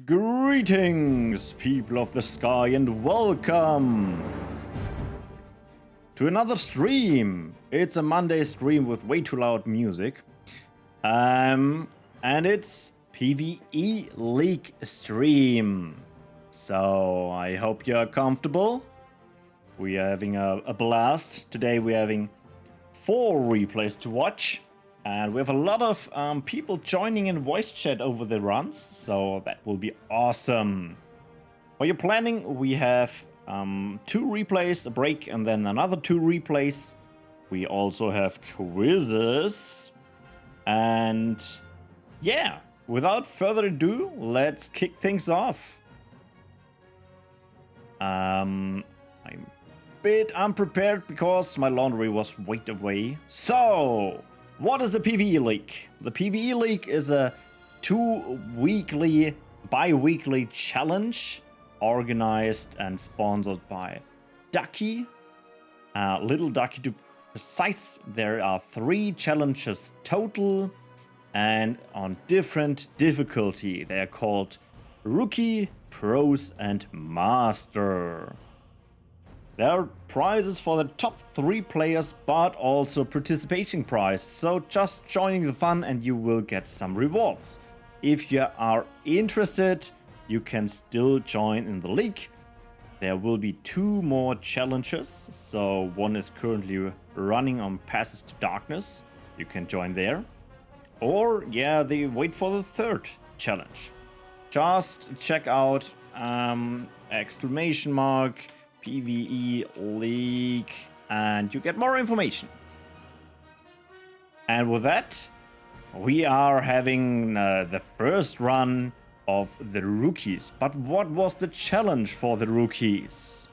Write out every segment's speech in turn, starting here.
Greetings, people of the sky, and welcome to another stream. It's a Monday stream with way too loud music. And it's PvE League stream. So I hope you're comfortable. We are having a blast. Today we're having 4 replays to watch. And we have a lot of people joining in voice chat over the runs, so that will be awesome. For your planning, we have 2 replays, a break, and then another 2 replays. We also have quizzes. And yeah, without further ado, let's kick things off. I'm a bit unprepared because my laundry was way away. So, what is the PvE League? The PvE League is a 2-weekly, bi-weekly challenge organized and sponsored by Ducky. Little Ducky to be precise. There are 3 challenges total and on different difficulty. They are called Rookie, Pros and Master. There are prizes for the top 3 players, but also participation prize. So just joining the fun and you will get some rewards. If you are interested, you can still join in the league. There will be 2 more challenges. So one is currently running on Passes to Darkness. You can join there. Or yeah, they wait for the 3rd challenge. Just check out PvE League, and you get more information. And with that, we are having the first run of the rookies. But what was the challenge for the rookies?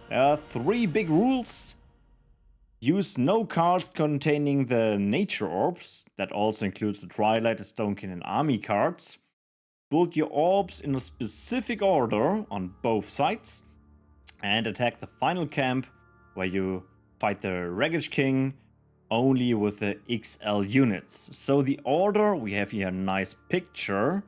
There are 3 big rules. Use no cards containing the nature orbs. That also includes the Twilight, the Stonekin, and Army cards. Build your orbs in a specific order on both sides. And attack the final camp, where you fight the Wreckage King only with the XL units. So the order, we have here a nice picture,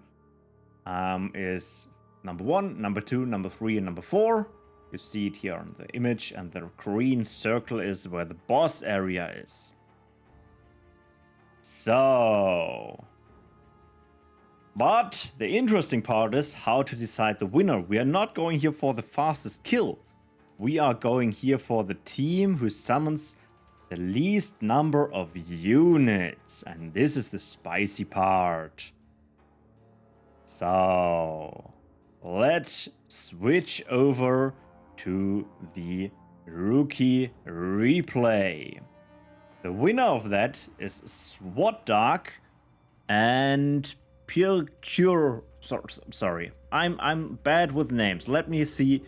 is number 1, number 2, number 3, and number 4. You see it here on the image, and the green circle is where the boss area is. So, but the interesting part is how to decide the winner. We are not going here for the fastest kill. We are going here for the team who summons the least number of units. And this is the spicy part. So, let's switch over to the rookie replay. The winner of that is SWATDuck and Pierakor. Sorry, I'm bad with names. Let me see.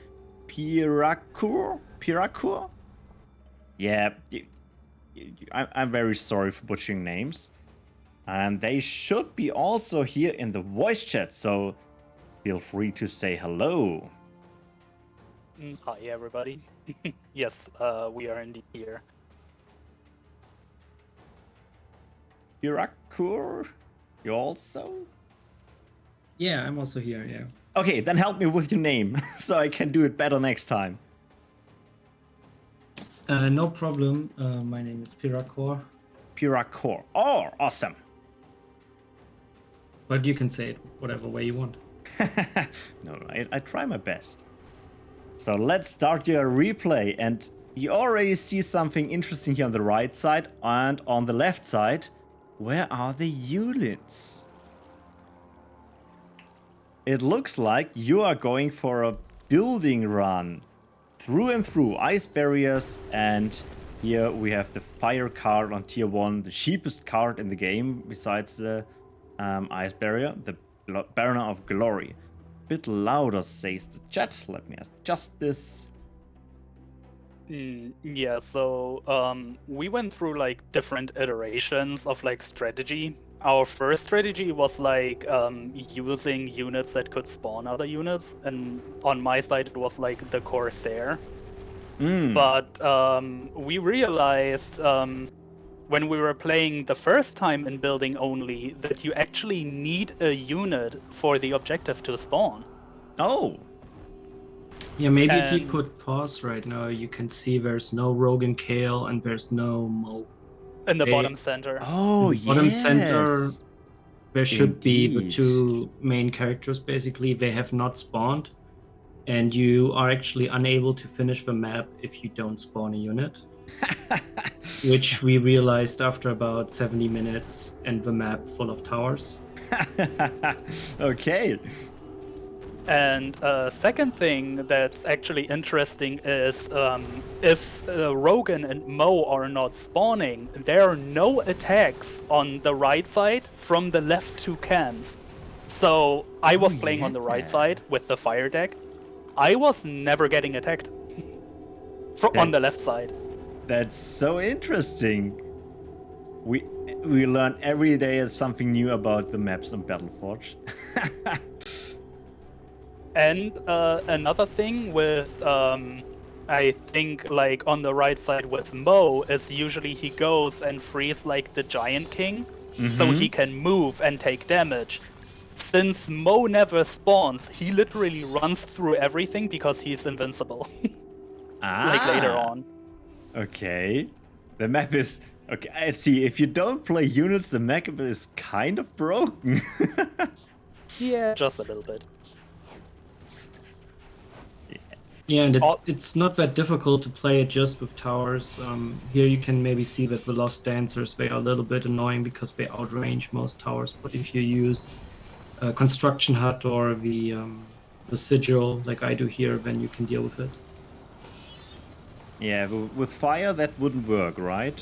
Pierakor. Yeah, I'm very sorry for butchering names. And they should be also here in the voice chat, so feel free to say hello. Hi, everybody. Yes, we are indeed here. Pierakor, you also? Yeah, I'm also here, yeah. Okay, then help me with your name, so I can do it better next time. No problem. My name is Pierakor. Pierakor. Oh, awesome. But you can say it whatever way you want. No, I try my best. So let's start your replay, and you already see something interesting here on the right side and on the left side. Where are the units? It looks like you are going for a building run through and through ice barriers, and here we have the fire card on tier 1, the cheapest card in the game besides the ice barrier, the Banner of Glory. Bit louder, says the chat. Let me adjust this. Yeah, so we went through like different iterations of like strategy. Our first strategy was like using units that could spawn other units, and on my side it was like the Corsair. But we realized when we were playing the first time in building only that you actually need a unit for the objective to spawn. Oh, Yeah, maybe if you And- could pause right now, you can see there's no Rogan Kale and there's no Mo. In the Hey. bottom center. oh, In the bottom center, yes. there should be the Indeed. two main characters, basically. They have not spawned, and you are actually unable to finish the map if you don't spawn a unit, which we realized after about 70 minutes and the map full of towers. Okay. And second thing that's actually interesting is if Rogan and Mo are not spawning, there are no attacks on the right side from the left two camps. So I was playing on the right yeah. side with the fire deck. I was never getting attacked on the That's- left side. That's so interesting. We learn every day something new about the maps on Battleforge. And another thing with, I think, like on the right side with Mo, is usually he goes and frees like the Giant King, so he can move and take damage. Since Mo never spawns, he literally runs through everything because he's invincible. Like later on. Okay. The map is... Okay, I see. If you don't play units, the map is kind of broken. Yeah, just a little bit. Yeah, and Oh. it's not that difficult to play it just with towers. Here you can maybe see that the Lost Dancers, they are a little bit annoying because they outrange most towers. But if you use a Construction Hut or the Sigil, like I do here, then you can deal with it. Yeah, with fire that wouldn't work, right?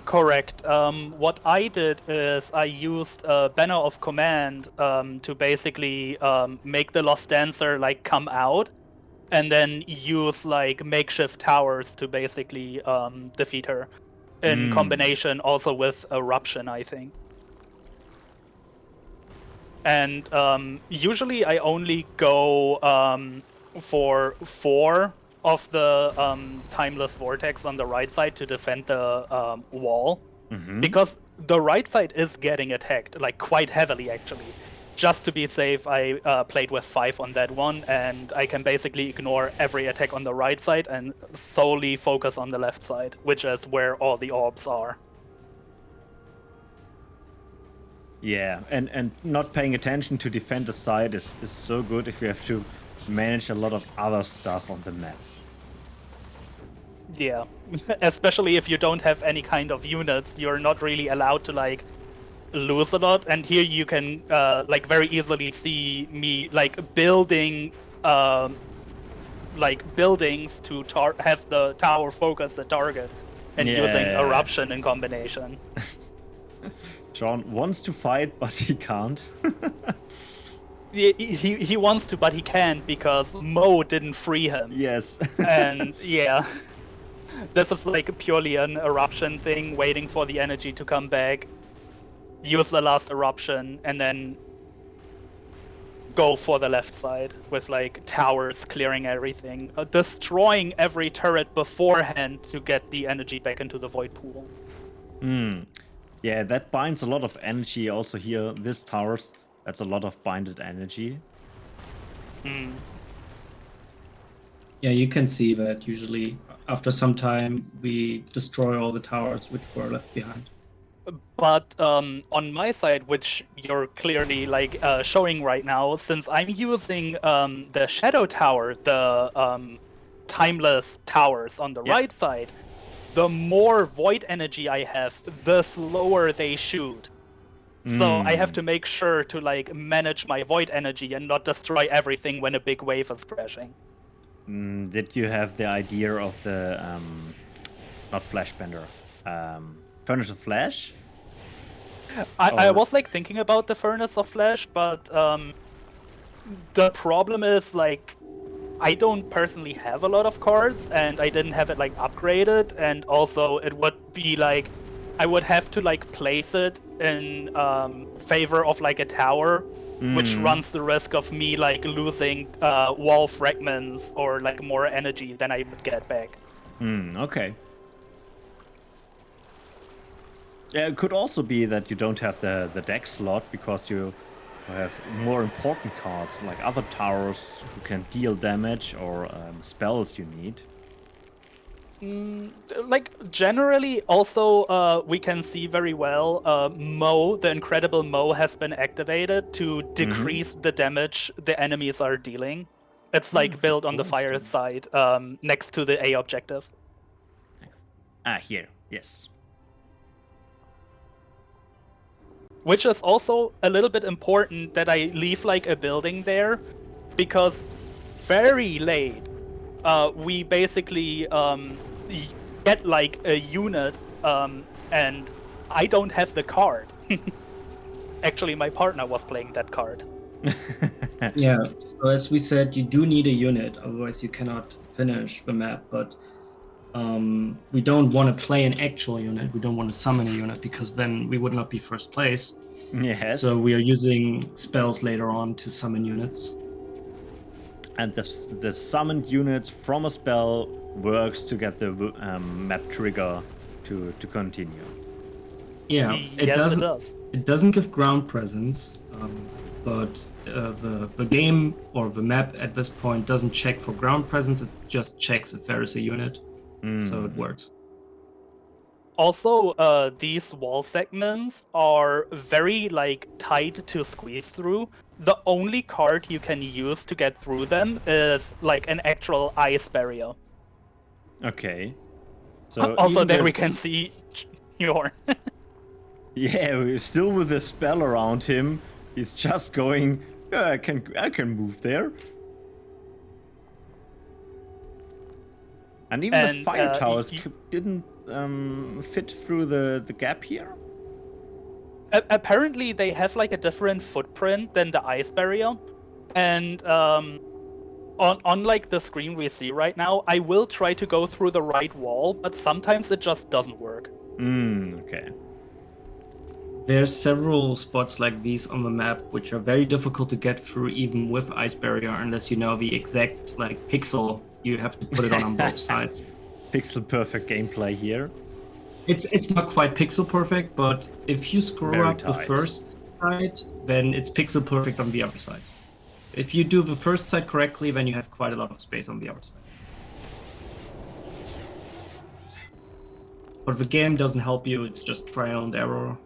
Correct. What I did is I used a Banner of Command to basically make the Lost Dancer like come out, and then use like makeshift towers to basically defeat her. In combination also with Eruption, I think. And usually I only go for 4 of the Timeless Vortex on the right side to defend the wall. Because the right side is getting attacked, like quite heavily actually. Just to be safe, I played with 5 on that one, and I can basically ignore every attack on the right side and solely focus on the left side, which is where all the orbs are. Yeah, and not paying attention to defend the side is so good if you have to manage a lot of other stuff on the map. Yeah, especially if you don't have any kind of units, you're not really allowed to like lose a lot. And here you can like very easily see me like building like buildings to have the tower focus the target, and using Yeah. Eruption in combination. John wants to fight, but he can't. He wants to, but he can't because Mo didn't free him. Yes. And yeah, this is like purely an Eruption thing, waiting for the energy to come back, use the last Eruption, and then go for the left side with like towers clearing everything, destroying every turret beforehand to get the energy back into the void pool. Yeah, that binds a lot of energy also here. This towers, that's a lot of binded energy. Yeah, you can see that usually after some time we destroy all the towers which were left behind. But on my side, which you're clearly like showing right now, since I'm using the Shadow Tower, the Timeless Towers on the right side, the more void energy I have, the slower they shoot. So I have to make sure to like manage my void energy and not destroy everything when a big wave is crashing. Did you have the idea of the not Flashbender, Furnace of Flash? I was like thinking about the Furnace of Flash, but the problem is like I don't personally have a lot of cards, and I didn't have it like upgraded, and also it would be like I would have to like place it in favor of like a tower, which runs the risk of me like losing wall fragments or like more energy than I would get back. Okay. Yeah, it could also be that you don't have the deck slot because you have more important cards, like other towers who can deal damage or spells you need. Like generally, also we can see very well Mo, the incredible Mo, has been activated to decrease the damage the enemies are dealing. It's like built on the fire side, next to the A objective. Here, yes. Which is also a little bit important that I leave like a building there, because very late we basically get like a unit, and I don't have the card. Actually, my partner was playing that card. Yeah, so as we said, you do need a unit, otherwise you cannot finish the map, but we don't want to play an actual unit, we don't want to summon a unit, because then we would not be first place. Yes. So we are using spells later on to summon units. And the summoned units from a spell works to get the map trigger to continue. Yeah, Yes, it does. It doesn't give ground presence, but the game or the map at this point doesn't check for ground presence. It just checks if there is a unit, so it works. Also, these wall segments are very like tight to squeeze through. The only card you can use to get through them is like an actual ice barrier. Okay. So Also, there we can see your. Yeah, we're still with the spell around him. He's just going. Yeah, I can move there. And even the fire towers didn't fit through the gap here. Apparently, they have like a different footprint than the ice barrier, and on like the screen we see right now, I will try to go through the right wall, but sometimes it just doesn't work. Okay. There's several spots like these on the map which are very difficult to get through even with ice barrier unless you know the exact like pixel you have to put it on both sides. Pixel perfect gameplay here. It's not quite pixel perfect, but if you screw Very up tight. the first side, then it's pixel perfect on the other side. If you do the first side correctly, then you have quite a lot of space on the other side. But the game doesn't help you, it's just trial and error.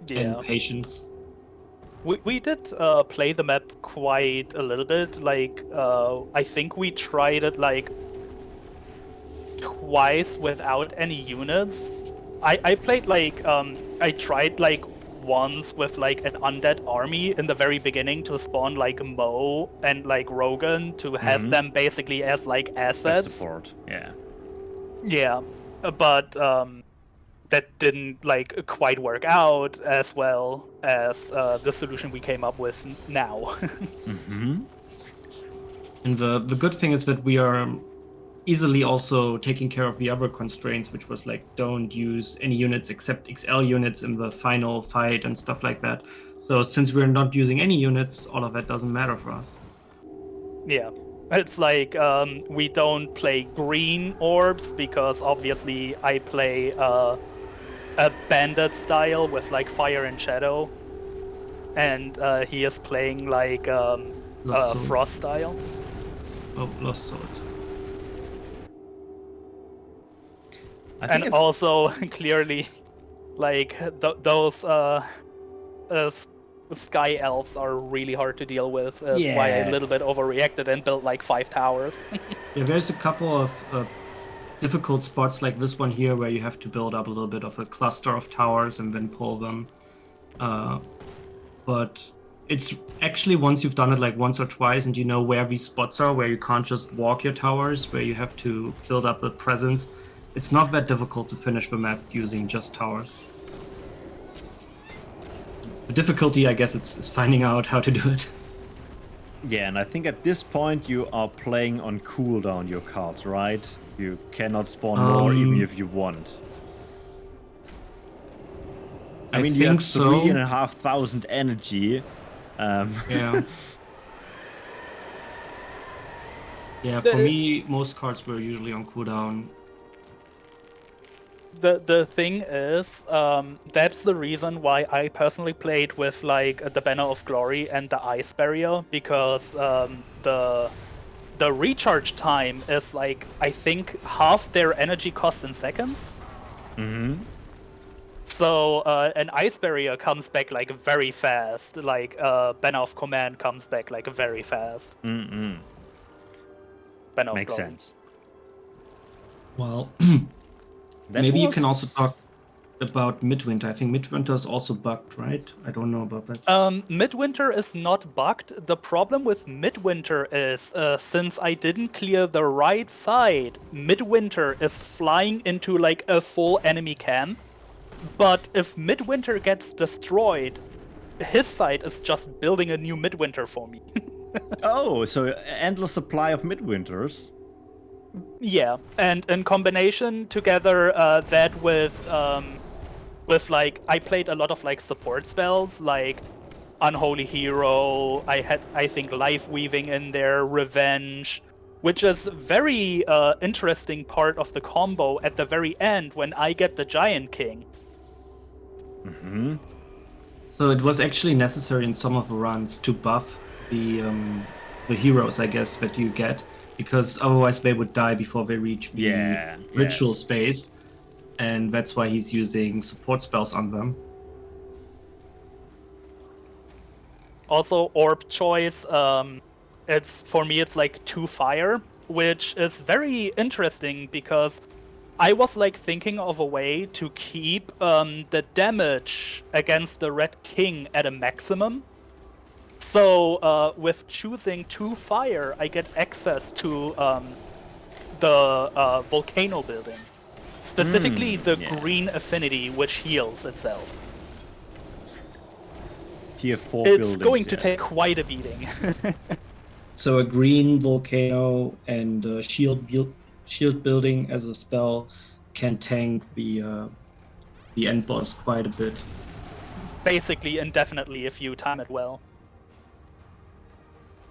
Yeah. And patience. We did play the map quite a little bit. Like I think we tried it like twice without any units. I played like I tried like once with like an undead army in the very beginning to spawn like Mo and like Rogan to have them basically as like assets. As support, yeah. Yeah, but that didn't like quite work out as well as the solution we came up with now. And the good thing is that we are easily also taking care of the other constraints, which was like don't use any units except XL units in the final fight and stuff like that. So since we're not using any units, all of that doesn't matter for us. Yeah. It's like we don't play green orbs because obviously I play a bandit style with like fire and shadow, and he is playing like frost style. Oh, Lost Swords. And also clearly, like those sky elves are really hard to deal with. That's why I a little bit overreacted and built like 5 towers. Yeah, there's a couple of difficult spots like this one here where you have to build up a little bit of a cluster of towers and then pull them. But it's actually once you've done it like once or twice and you know where these spots are, where you can't just walk your towers, where you have to build up a presence, it's not that difficult to finish the map using just towers. The difficulty, I guess, is finding out how to do it. Yeah, and I think at this point you are playing on cooldown your cards, right? You cannot spawn more even if you want. I mean, you have 3,500 energy. Yeah. Yeah, for me, most cards were usually on cooldown. the thing is, that's the reason why I personally played with like the Banner of Glory and the Ice Barrier, because the recharge time is like, I think, half their energy cost in seconds. Mm-hmm. So an Ice Barrier comes back like very fast, like Banner of Command comes back like very fast. Mm-mm. Banner of Makes Glory. sense. Well, That maybe you can was- also talk about Midwinter. I think Midwinter is also bugged, right? I don't know about that. Midwinter is not bugged. The problem with Midwinter is, since I didn't clear the right side, Midwinter is flying into like a full enemy camp. But if Midwinter gets destroyed, his side is just building a new Midwinter for me. Oh, so endless supply of midwinters. Yeah, and in combination together that with like, I played a lot of like support spells like Unholy Hero. I had, I think, Life Weaving in there, Revenge, which is very interesting part of the combo at the very end when I get the Giant King. Mm-hmm. So it was actually necessary in some of the runs to buff the heroes, I guess, that you get, because otherwise they would die before they reach the ritual space, and that's why he's using support spells on them. Also, orb choice. It's, for me, it's like 2 fire, which is very interesting because I was like thinking of a way to keep the damage against the Red King at a maximum. So with choosing 2 fire, I get access to the volcano building, specifically the green affinity, which heals itself. Tier 4 It's buildings, going to take quite a beating. So a green volcano and shield building as a spell can tank the end boss quite a bit. Basically indefinitely if you time it well.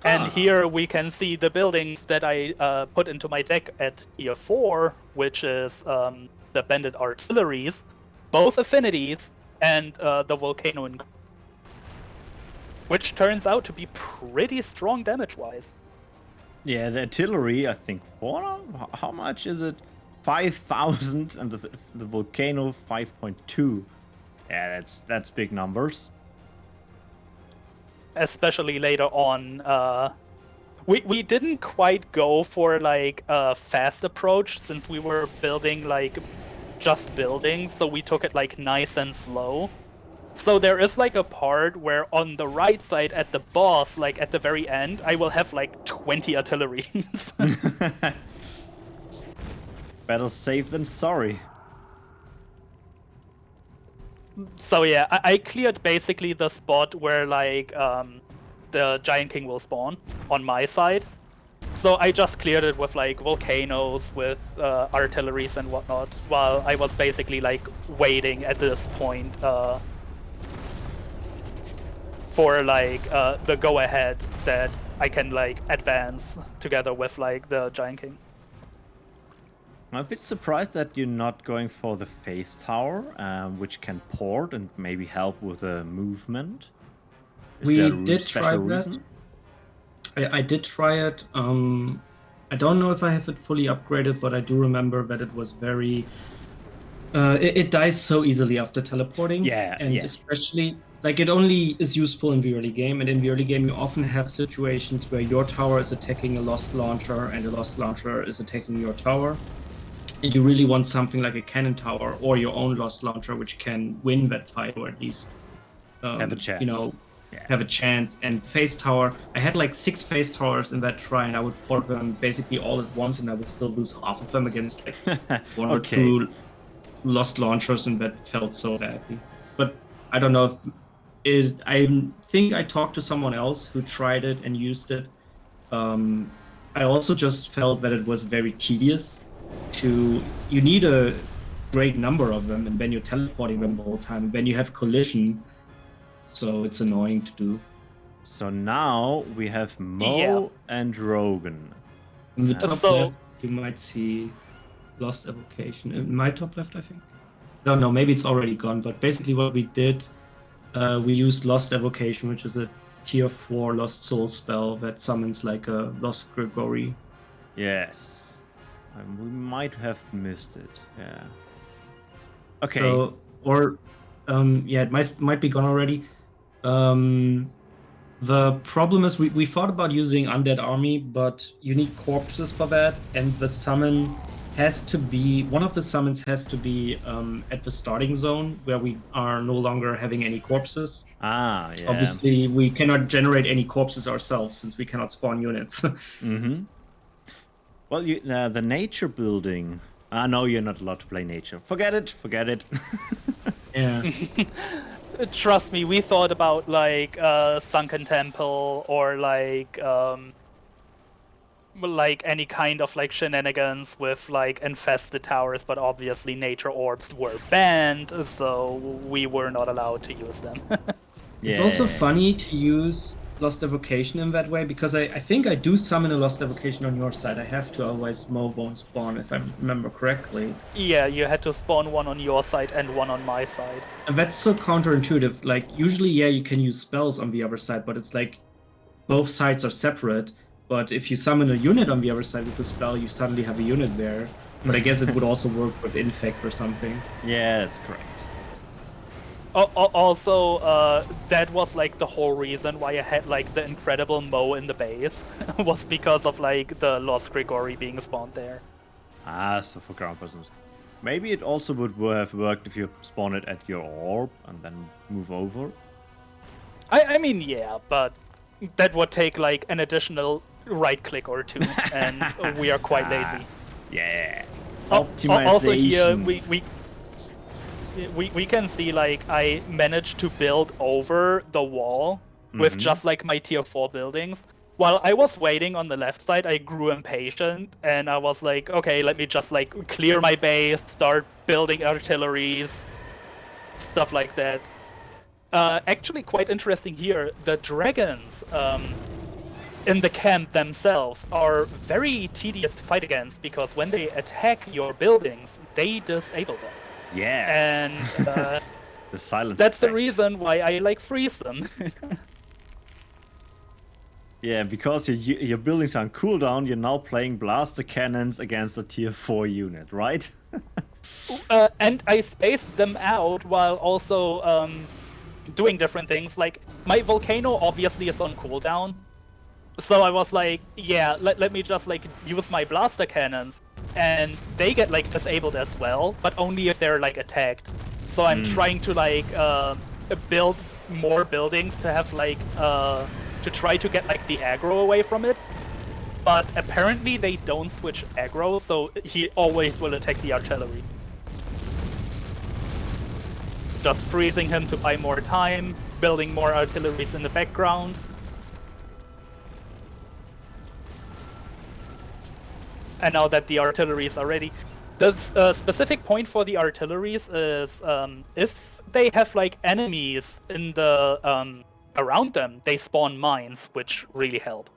And here we can see the buildings that I put into my deck at tier 4, which is the Bandit Artilleries, both affinities, and the Volcano, which turns out to be pretty strong damage-wise. Yeah, the artillery, I think, how much is it? 5,000, and the volcano 5.2. Yeah, that's big numbers. Especially later on, we didn't quite go for like a fast approach since we were building like just buildings, so we took it like nice and slow. So there is like a part where on the right side at the boss, like at the very end, I will have like 20 artilleries. Better safe than sorry. So yeah, I cleared basically the spot where like the Giant King will spawn on my side. So I just cleared it with like volcanoes, with artilleries and whatnot, while I was basically like waiting at this point for like the go-ahead that I can like advance together with like the Giant King. I'm a bit surprised that you're not going for the face tower, which can port and maybe help with the movement. We did try that. I did try it. I don't know if I have it fully upgraded, but I do remember that it was very... it dies so easily after teleporting. Especially, like, it only is useful in the early game, and in the early game you often have situations where your tower is attacking a lost launcher and the lost launcher is attacking your tower. And you really want something like a cannon tower or your own lost launcher, which can win that fight, or at least have a chance. Have a chance. And face tower, I had like 6 face towers in that try, and I would port them basically all at once, and I would still lose half of them against like 1 or 2 lost launchers, and that felt so badly. But I don't know if I think I talked to someone else who tried it and used it. I also just felt that it was very tedious. You need a great number of them, and then you're teleporting them the whole time, and then you have collision, so it's annoying to do. So now we have Mo and Rogan. In the top left, you might see Lost Evocation. In my top left, I think. don't know, maybe it's already gone, but basically what we did, we used Lost Evocation, which is a tier 4 Lost Soul spell that summons like a Lost Gregory. Yes. We might have missed it. Yeah. Okay. So, or, yeah, it might be gone already. The problem is we thought about using Undead Army, but you need corpses for that, and the summon has to be, one of the summons has to be at the starting zone where we are no longer having any corpses. Ah, yeah. Obviously, we cannot generate any corpses ourselves since we cannot spawn units. Mm-hmm. Well, the nature building. No, you're not allowed to play nature. Forget it. Forget it. Yeah. Trust me, we thought about like Sunken Temple or like any kind of like shenanigans with like infested towers, but obviously nature orbs were banned, so we were not allowed to use them. It's also funny to use Lost Evocation in that way, because I think I do summon a Lost Evocation on your side. I have to, otherwise Mo won't spawn, if I remember correctly. Yeah, you had to spawn one on your side and one on my side. And that's so counterintuitive. Like, usually, yeah, you can use spells on the other side, but it's like both sides are separate. But if you summon a unit on the other side with a spell, you suddenly have a unit there. But I guess it would also work with Infect or something. Yeah, that's correct. Also, that was like the whole reason why I had like the incredible Mo in the base, was because of like the Lost Gregory being spawned there. Ah, so for ground presence. Maybe it also would have worked if you spawn it at your orb and then move over. I mean, yeah, but that would take like an additional right click or two, and we are quite lazy. Yeah. Optimization. Also here, we can see like I managed to build over the wall with just like my tier 4 buildings. While I was waiting on the left side, I grew impatient and I was like, okay, let me just like clear my base, start building artilleries, stuff like that. Actually quite interesting here, the dragons in the camp themselves are very tedious to fight against, because when they attack your buildings, they disable them. Yes. And the silence. That's effect. the reason why I like freeze them. Yeah, because your buildings are on cooldown, you're now playing blaster cannons against a tier 4 unit, right? And I spaced them out while also doing different things. Like, my volcano obviously is on cooldown. So I was like, yeah, let me just like use my blaster cannons, and they get like disabled as well, but only if they're like attacked. So I'm trying to like build more buildings to have like to try to get like the aggro away from it. But apparently they don't switch aggro, so he always will attack the artillery. Just freezing him to buy more time, building more artilleries in the background. And now that the artilleries are ready, the specific point for the artilleries is if they have like enemies in the around them, they spawn mines, which really help.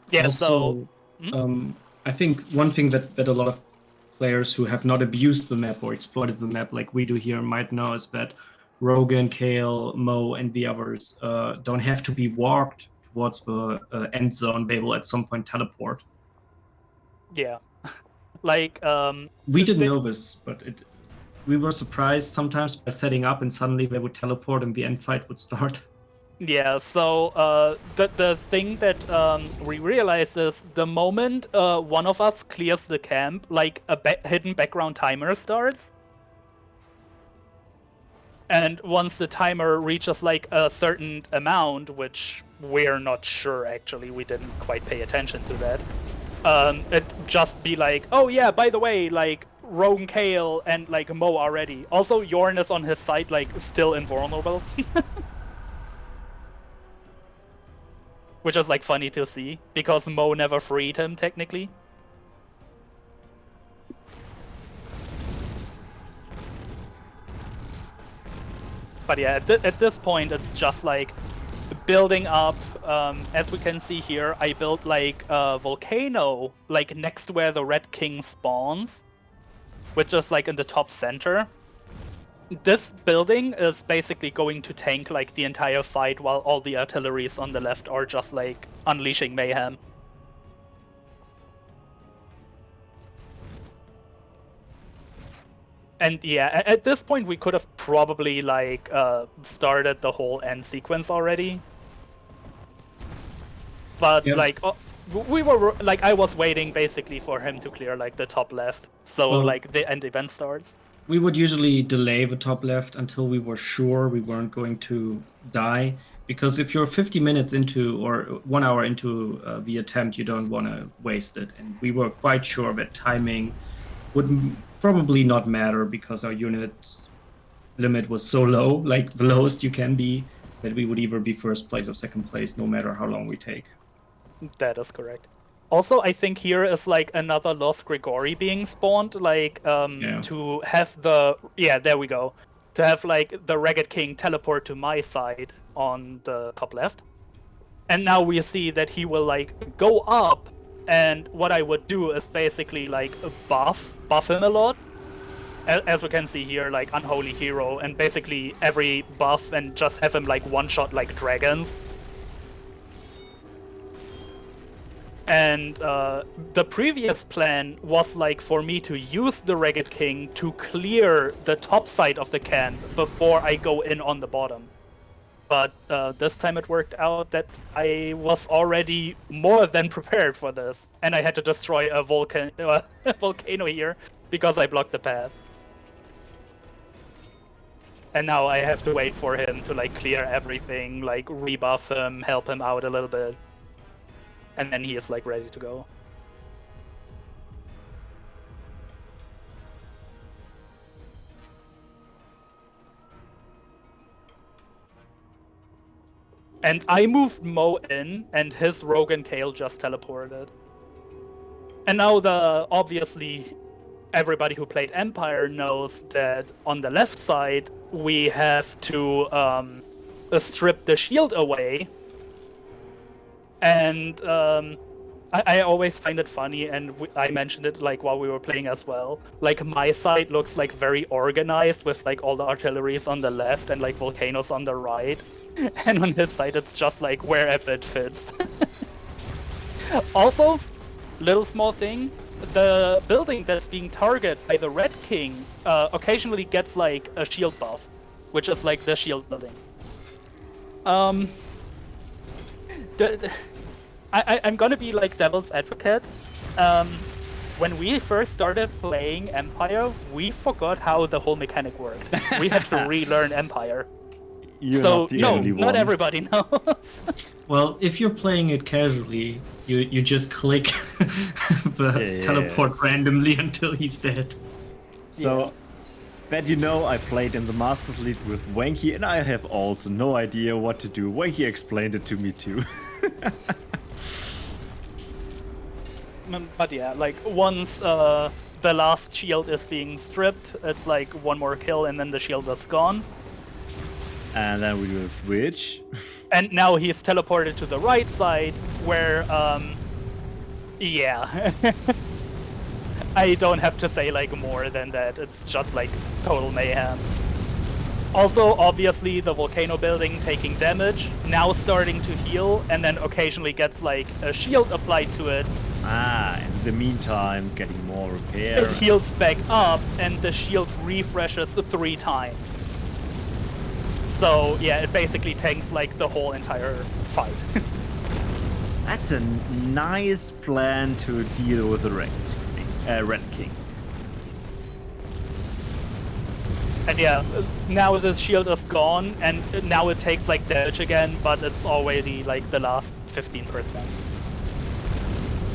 Yeah. Also, I think one thing that a lot of players who have not abused the map or exploited the map like we do here might know is that Rogan, Kale, Mo, and the others don't have to be walked towards the end zone. They will at some point teleport. Yeah. Like we didn't know this, but we were surprised sometimes by setting up and suddenly they would teleport and the end fight would start. Yeah, so the thing that we realized is the moment one of us clears the camp, like a hidden background timer starts. And once the timer reaches like a certain amount, which we're not sure actually, we didn't quite pay attention to that, it just be like, oh yeah, by the way, like Rogue Kale and like Mo are ready. Also, Yorn is on his side, like still invulnerable. Which is like funny to see, because Mo never freed him technically. But yeah, at this point, it's just like building up. As we can see here, I built like a volcano like next to where the Red King spawns. which is like in the top center. This building is basically going to tank like the entire fight, while all the artilleries on the left are just like unleashing mayhem. And yeah, at this point we could have probably like started the whole end sequence already. But like we were like, I was waiting basically for him to clear like the top left, so like the end event starts. We would usually delay the top left until we were sure we weren't going to die, because if you're 50 minutes into or 1 hour into the attempt, you don't want to waste it. And we were quite sure that timing would probably not matter because our unit limit was so low, like the lowest you can be, that we would either be first place or second place no matter how long we take. That is correct. Also, I think here is like another Lost Grigori being spawned, like to have the there we go, to have like the Ragged King teleport to my side on the top left, and now we see that he will like go up, and what I would do is basically like buff him a lot, as we can see here, like Unholy Hero, and basically every buff, and just have him like one shot like dragons. And the previous plan was like for me to use the Ragged King to clear the top side of the can before I go in on the bottom. But this time it worked out that I was already more than prepared for this, and I had to destroy a volcano here because I blocked the path. And now I have to wait for him to like clear everything, like rebuff him, help him out a little bit. And then he is like ready to go. And I moved Mo in, and his Rogue and Kale just teleported. And now obviously everybody who played Empire knows that on the left side we have to strip the shield away. And I always find it funny, and I mentioned it like while we were playing as well. Like my side looks like very organized with like all the artilleries on the left and like volcanoes on the right, and on his side it's just like wherever it fits. Also, little small thing, the building that's being targeted by the Red King occasionally gets like a shield buff, which is like the shield building. I'm gonna be like devil's advocate. When we first started playing Empire, we forgot how the whole mechanic worked. We had to relearn Empire. So not everybody knows. Well, if you're playing it casually, you just click the teleport randomly until he's dead. So, that you know, I played in the Masters League with Wanky, and I have also no idea what to do. Wanky explained it to me too. But yeah, like once the last shield is being stripped, it's like one more kill and then the shield is gone. And then we do a switch. And now he's teleported to the right side where, yeah. I don't have to say like more than that. It's just like total mayhem. Also, obviously, the volcano building taking damage, now starting to heal, and then occasionally gets like a shield applied to it. In the meantime, getting more repair. It heals back up, and the shield refreshes 3 times. So yeah, it basically tanks like the whole entire fight. That's a nice plan to deal with the Red King. And yeah, now the shield is gone, and now it takes like damage again, but it's already like the last 15%.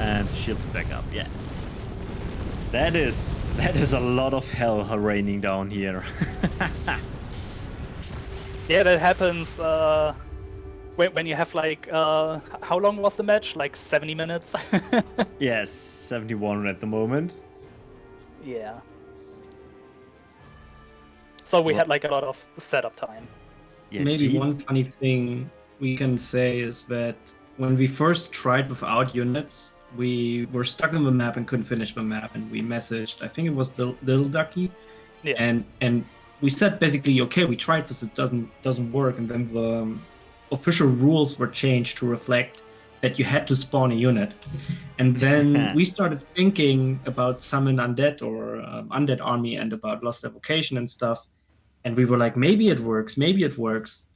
And the shield's back up, yeah. That is a lot of hell raining down here. Yeah, that happens when you have like, how long was the match? Like 70 minutes? Yes, 71 at the moment. Yeah. So we had like a lot of setup time. Yeah, Maybe one funny thing we can say is that when we first tried without units, we were stuck on the map and couldn't finish the map, and we messaged. I think it was the little ducky, Yeah. and we said basically, okay, we tried this, it doesn't work, and then the official rules were changed to reflect that you had to spawn a unit, and then we started thinking about summon undead or undead army and about lost evocation and stuff. And we were like, maybe it works,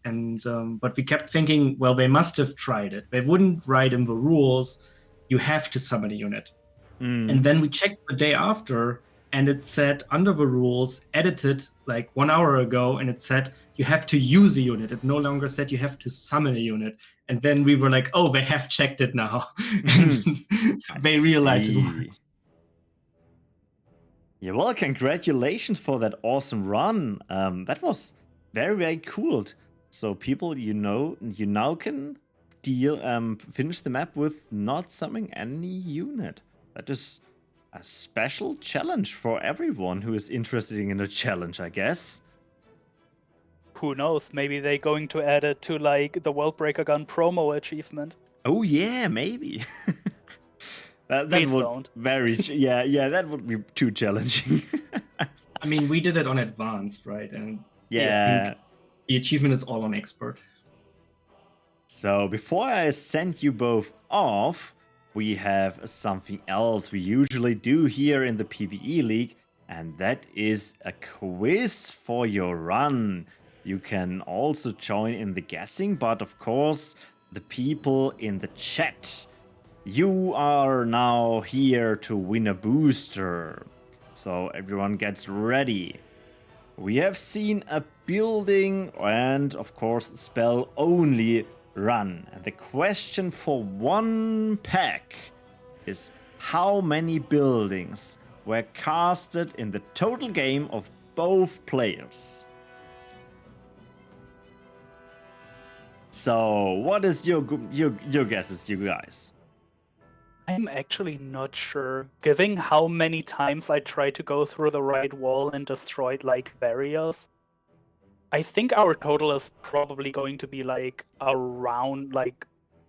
and but we kept thinking, well, they must have tried it. They wouldn't write in the rules, you have to summon a unit. And then we checked the day after, and it said under the rules, edited like 1 hour ago, and it said you have to use a unit. It no longer said you have to summon a unit. And then we were like, oh, they have checked it now. And they realized it works. Yeah, well, congratulations for that awesome run. That was very, very cool. So people, you now can finish the map with not summoning any unit. That is a special challenge for everyone who is interested in a challenge, I guess. Who knows? Maybe they're going to add it to like the Worldbreaker Gun promo achievement. Oh yeah, maybe. That Please would don't. yeah, that would be too challenging. I mean, we did it on advanced, right? And yeah. I think the achievement is all on expert. So before I send you both off, we have something else we usually do here in the PvE League, and that is a quiz for your run. You can also join in the guessing, but of course, the people in the chat, you are now here to win a booster. So everyone gets ready. We have seen a building and of course spell only run. And the question for one pack is how many buildings were casted in the total game of both players? So what is your guesses, you guys? I'm actually not sure. Given how many times I tried to go through the right wall and destroyed like barriers, I think our total is probably going to be like around like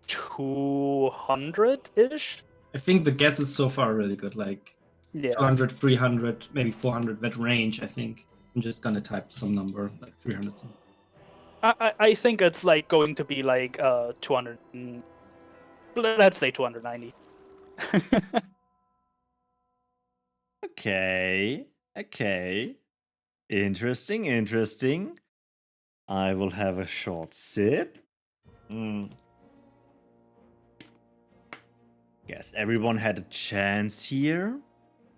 200-ish. I think the guesses so far are really good, like Yeah. 200, 300, maybe 400, that range, I think. I'm just gonna type some number, like 300 something. I think it's like going to be like 200. Let's say 290. Okay. Interesting. I will have a short sip. Guess everyone had a chance here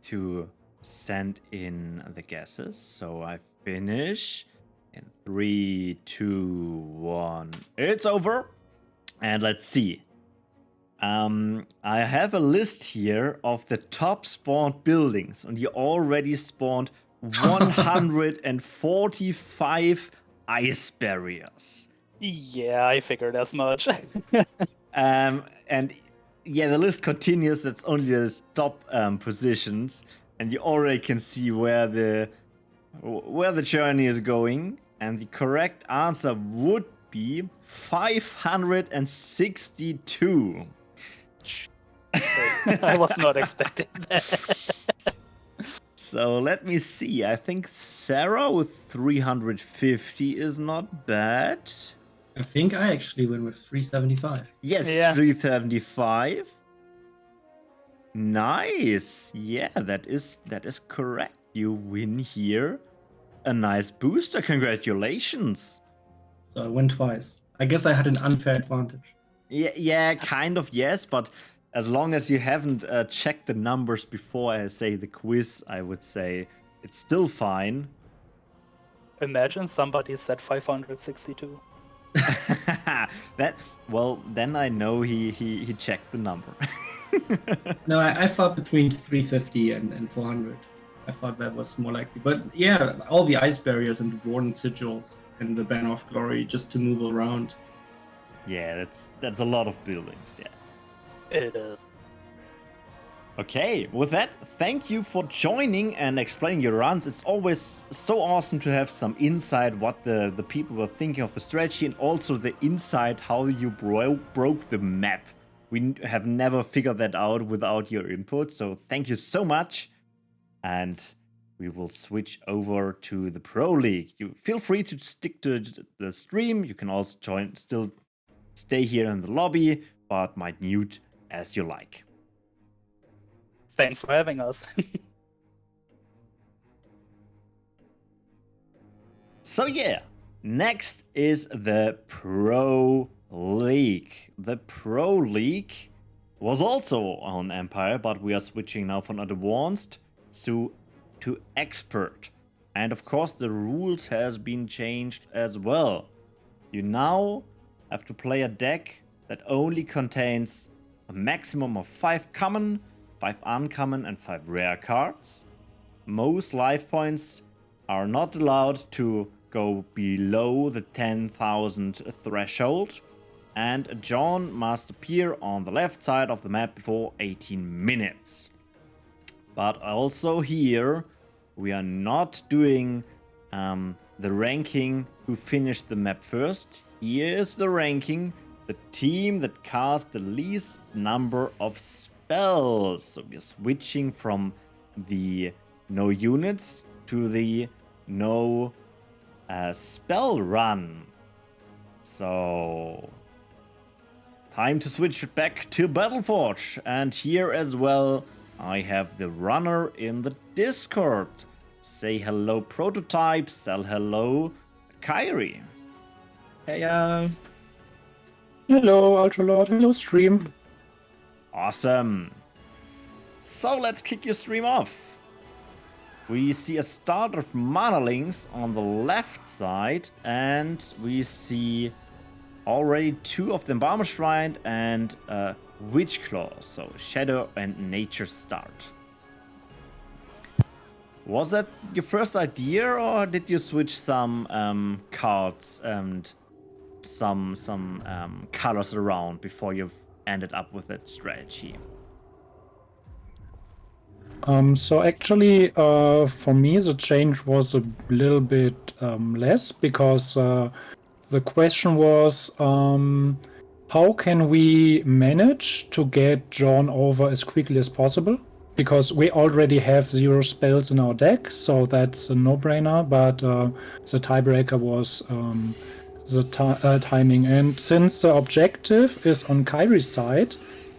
to send in the guesses. So I finish in 3, 2, 1. It's over. And let's see. I have a list here of the top spawned buildings, and you already spawned 145 ice barriers. Yeah, I figured as much. And yeah, the list continues. That's only the top positions, and you already can see where the journey is going. And the correct answer would be 562. I was not expecting that. So let me see. I think Serar with 350 is not bad. I think I actually went with 375. Yes, Yeah. 375. Nice. Yeah, that is correct. You win here a nice booster. Congratulations. So I went twice. I guess I had an unfair advantage. Yeah, kind of, yes, but as long as you haven't checked the numbers before I say the quiz, I would say it's still fine. Imagine somebody said 562. Then I know he checked the number. No, I thought between 350 and 400. I thought that was more likely. But yeah, all the ice barriers and the Warden sigils and the Banner of Glory just to move around. Yeah, that's a lot of buildings, yeah. It is. Okay, with that, thank you for joining and explaining your runs. It's always so awesome to have some insight what the people were thinking of the strategy, and also the insight how you broke the map. We have never figured that out without your input, so thank you so much. And we will switch over to the Pro League. You feel free to stick to the stream. You can also still stay here in the lobby, but might mute as you like. Thanks for having us. So yeah, next is the Pro League. The Pro League was also on Empire, but we are switching now from Advanced to Expert. And of course the rules has been changed as well. You now have to play a deck that only contains a maximum of 5 common, 5 uncommon and 5 rare cards. Most life points are not allowed to go below the 10,000 threshold, and John must appear on the left side of the map before 18 minutes. But also here, we are not doing the ranking who finished the map first. Here is the ranking, the team that cast the least number of spells. So we're switching from the no units to the no spell run. So time to switch back to Battleforge. And here as well, I have the runner in the Discord. Say hello, Prototype. Say hello, Kayrie. Hey, hello, Ultralord. Hello, stream. Awesome. So let's kick your stream off. We see a start of mana links on the left side, and we see already 2 of the Embalmer Shrine and Witch Claw, so Shadow and Nature start. Was that your first idea, or did you switch some cards and some colors around before you've ended up with that strategy? So actually, for me, the change was a little bit less, because the question was, how can we manage to get John over as quickly as possible? Because we already have 0 spells in our deck, so that's a no-brainer, but the tiebreaker was the timing. And since the objective is on Kayrie's side,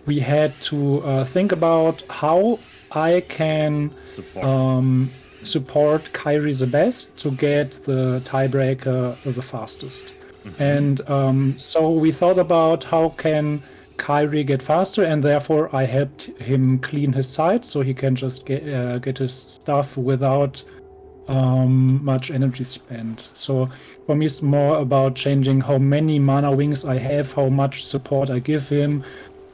we had to think about how I can support Kayrie the best to get the tiebreaker the fastest. And so we thought about how can Kayrie get faster, and therefore I helped him clean his side so he can just get his stuff without much energy spent. So for me it's more about changing how many mana wings I have, how much support I give him,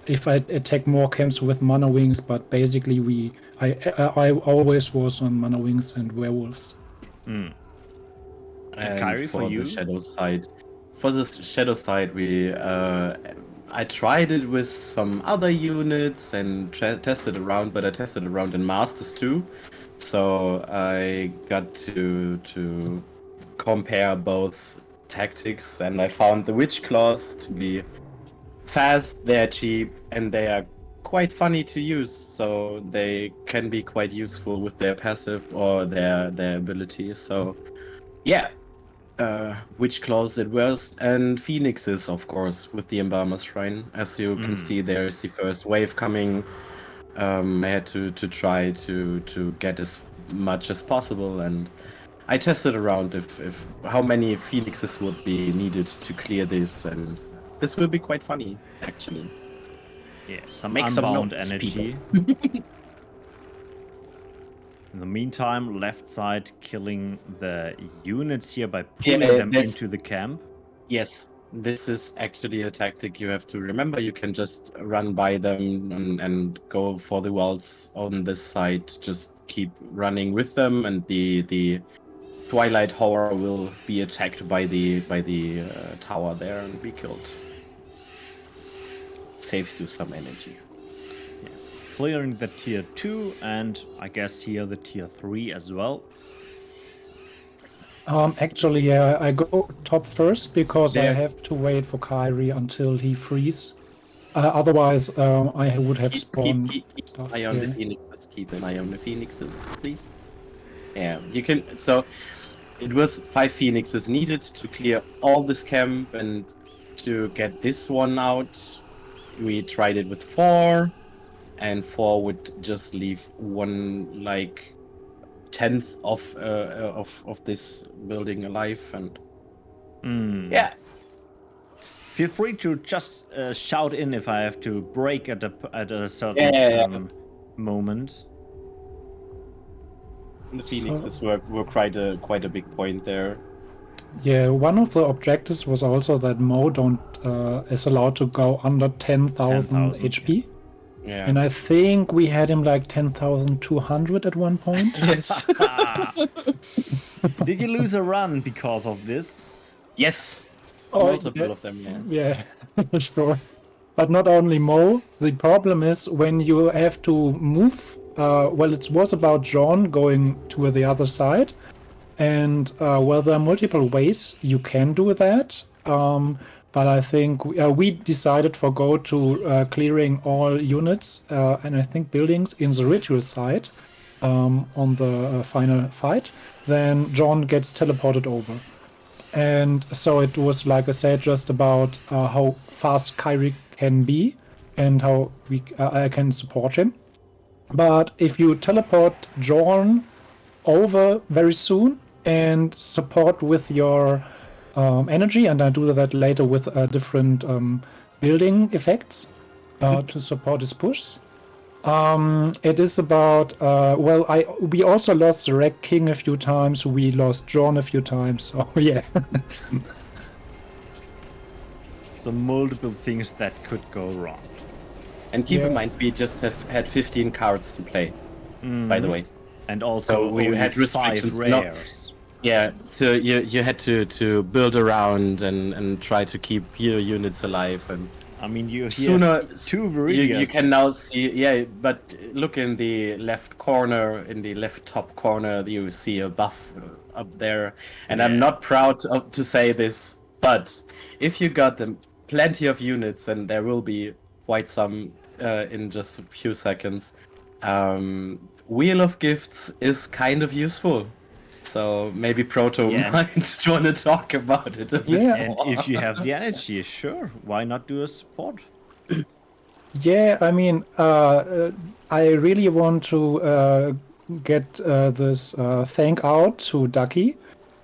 if I attack more camps with mana wings, but basically I always was on mana wings and werewolves. And Kayrie, for you? The shadow side. For the shadow side, I tried it with some other units and tested around, but I tested around in Masters too. So I got to compare both tactics, and I found the Witch Claws to be fast, they're cheap, and they are quite funny to use. So they can be quite useful with their passive or their abilities. So yeah. Witch Claws at worst, and Phoenixes, of course, with the Embalmer Shrine. As you can see, there is the first wave coming. I had to try to get as much as possible, and I tested around if how many Phoenixes would be needed to clear this, and this will be quite funny, actually. Yeah, some Make unbound some notes, energy. In the meantime, left side killing the units here by pulling them into the camp. Yes, this is actually a tactic you have to remember. You can just run by them and go for the walls on this side. Just keep running with them, and the Twilight Horror will be attacked by the tower there and be killed. Saves you some energy. Clearing the tier 2, and I guess here the tier 3 as well. Actually, yeah, I go top first because I Yeah. have to wait for Kayrie until he frees. Otherwise, I would have spawned keep stuff. an eye on the Yeah. phoenixes. Keep an eye on the phoenixes, please. Yeah, you can. So it was 5 phoenixes needed to clear all this camp, and to get this one out, we tried it with 4, and 4 would just leave 1 like 10th of this building alive, and yeah. Feel free to just shout in if I have to break at a certain moment. The phoenixes were quite a big point there. Yeah, one of the objectives was also that Mo is allowed to go under 10,000 HP. Yeah. And I think we had him like 10,200 at one point. Yes. Did you lose a run because of this? Yes. Oh, Multiple of them, yeah. Yeah, sure. But not only Mo, the problem is when you have to move, well, it was about John going to the other side, and well, there are multiple ways you can do that, but I think we decided for go to clearing all units and I think buildings in the ritual side on the final fight, then John gets teleported over. And so it was, like I said, just about how fast Kayrie can be and how I can support him. But if you teleport Jorn over very soon and support with your energy, and I do that later with different building effects to support his push. It is about well, we also lost the Red King a few times. We lost John a few times. So yeah. So multiple things that could go wrong. And keep in mind, we just had 15 cards to play. By the way, And also so we only had 5 restrictions. rares. Yeah, so you had to build around and try to keep your units alive, and I mean, you sooner have 2 Viridians. you can now see. Yeah, but look in the left corner, in the left top corner, you see a buff up there. And I'm not proud to say this, but if you got them plenty of units, and there will be quite some in just a few seconds, Wheel of Gifts is kind of useful. So maybe Proto might want to talk about it a bit And more. if you have the energy, sure, why not do a support? Yeah, I mean, I really want to get this thank out to Ducky,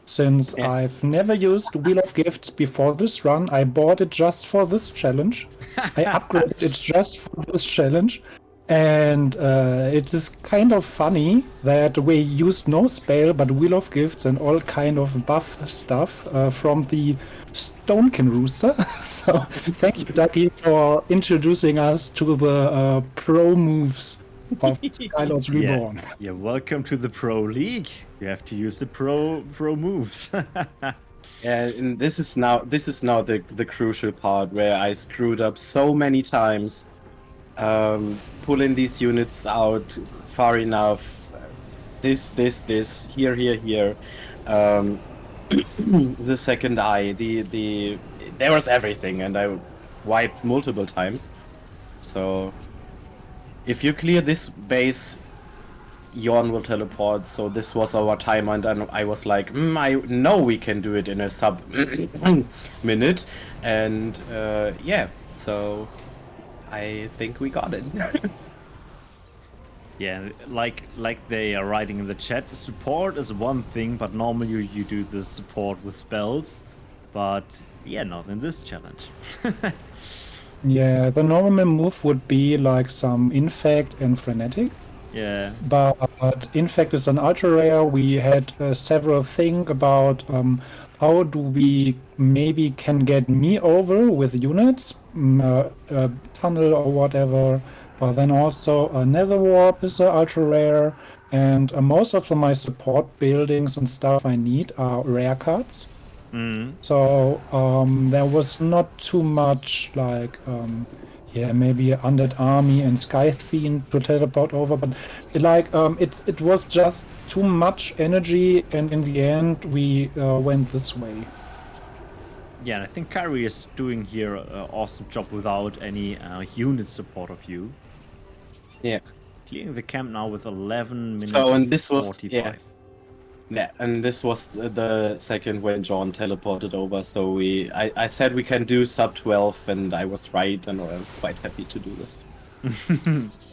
since I've never used Wheel of Gifts before this run. I bought it just for this challenge. I upgraded it just for this challenge. And it is kind of funny that we used no spell but Wheel of Gifts and all kind of buff stuff from the Stonekin Rooster. So thank you, Ducky, for introducing us to the pro moves of Skylords Reborn. Yeah, welcome to the Pro League. You have to use the pro moves. And this is now the crucial part where I screwed up so many times. Pulling these units out far enough. This, here. The second eye, there was everything, and I wiped multiple times. So if you clear this base, Jorn will teleport. So this was our timer, and then I was like, I know we can do it in a sub minute, and yeah, so I think we got it. Yeah, like they are writing in the chat, support is one thing, but normally you do the support with spells, but yeah, not in this challenge. Yeah, the normal move would be like some Infect and Frenetic. Yeah. But Infect is an ultra rare. We had several think about how do we maybe can get me over with units, tunnel or whatever. But then also Nether Warp is an ultra rare, and most of my support buildings and stuff I need are rare cards. So there was not too much like maybe Undead Army and Sky Fiend to teleport over, but it was just too much energy, and in the end we went this way. Yeah, and I think Kayrie is doing here an awesome job without any unit support of you. Yeah. Clearing the camp now with 11 minutes So, and this was 45. Yeah, and this was the second when John teleported over. So I said we can do sub 12, and I was right, and I was quite happy to do this.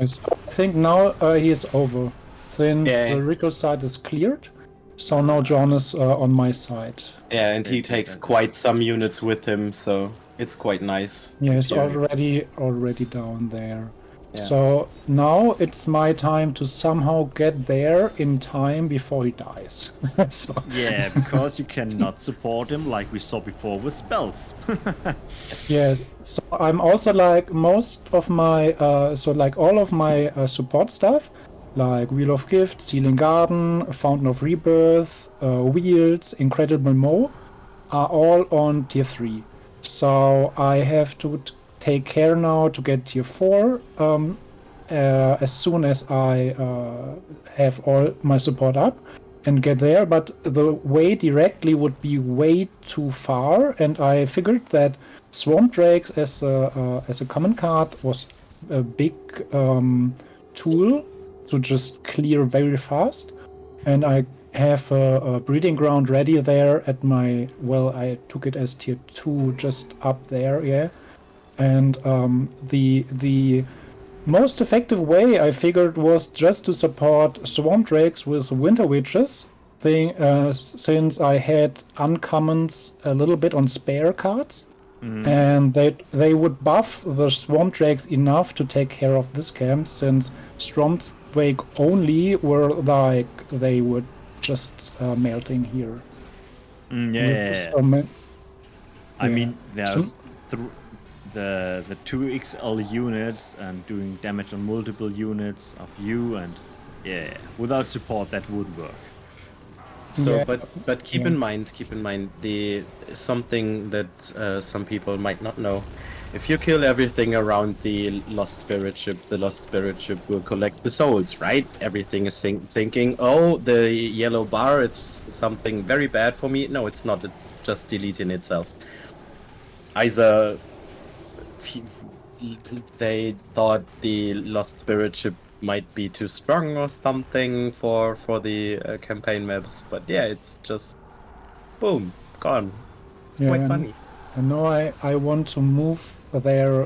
So I think now he is over, since Yeah. the Rico side is cleared. So now John is on my side. Yeah, and he Okay, takes that quite is- some units with him, so it's quite nice. Yeah, he's Yeah. already down there. Yeah. So now it's my time to somehow get there in time before he dies. So, Yeah, because you cannot support him like we saw before with spells. yes. So I'm also like most of my all of my support stuff, like Wheel of Gift, Sealing Garden, Fountain of Rebirth, Wheels, Incredible Mo, are all on tier 3. So I have to take care now to get tier 4 as soon as I have all my support up and get there. But the way directly would be way too far, and I figured that Swamp Drakes as a common card was a big tool to just clear very fast. And I have a breeding ground ready there at my, well, I took it as tier 2 just up there, yeah. And the most effective way I figured was just to support Swamp Drakes with Winter Witches thing, since I had uncommons a little bit on spare cards. And they would buff the Swamp Drakes enough to take care of this camp, since Swamp Drake only were like, they were just melting here. Yeah. I yeah. mean, there's So- the 2XL units and doing damage on multiple units of you, and yeah, without support that would work. So, Yeah. but keep in mind, the something that some people might not know. If you kill everything around the Lost Spirit ship, the Lost Spirit ship will collect the souls, right? Everything is thinking, oh, the yellow bar is something very bad for me. No, it's not. It's just deleting itself. Either they thought the Lost Spirit ship might be too strong or something for the campaign maps, but yeah, it's just boom, gone. It's Yeah, quite and- funny. And now I want to move there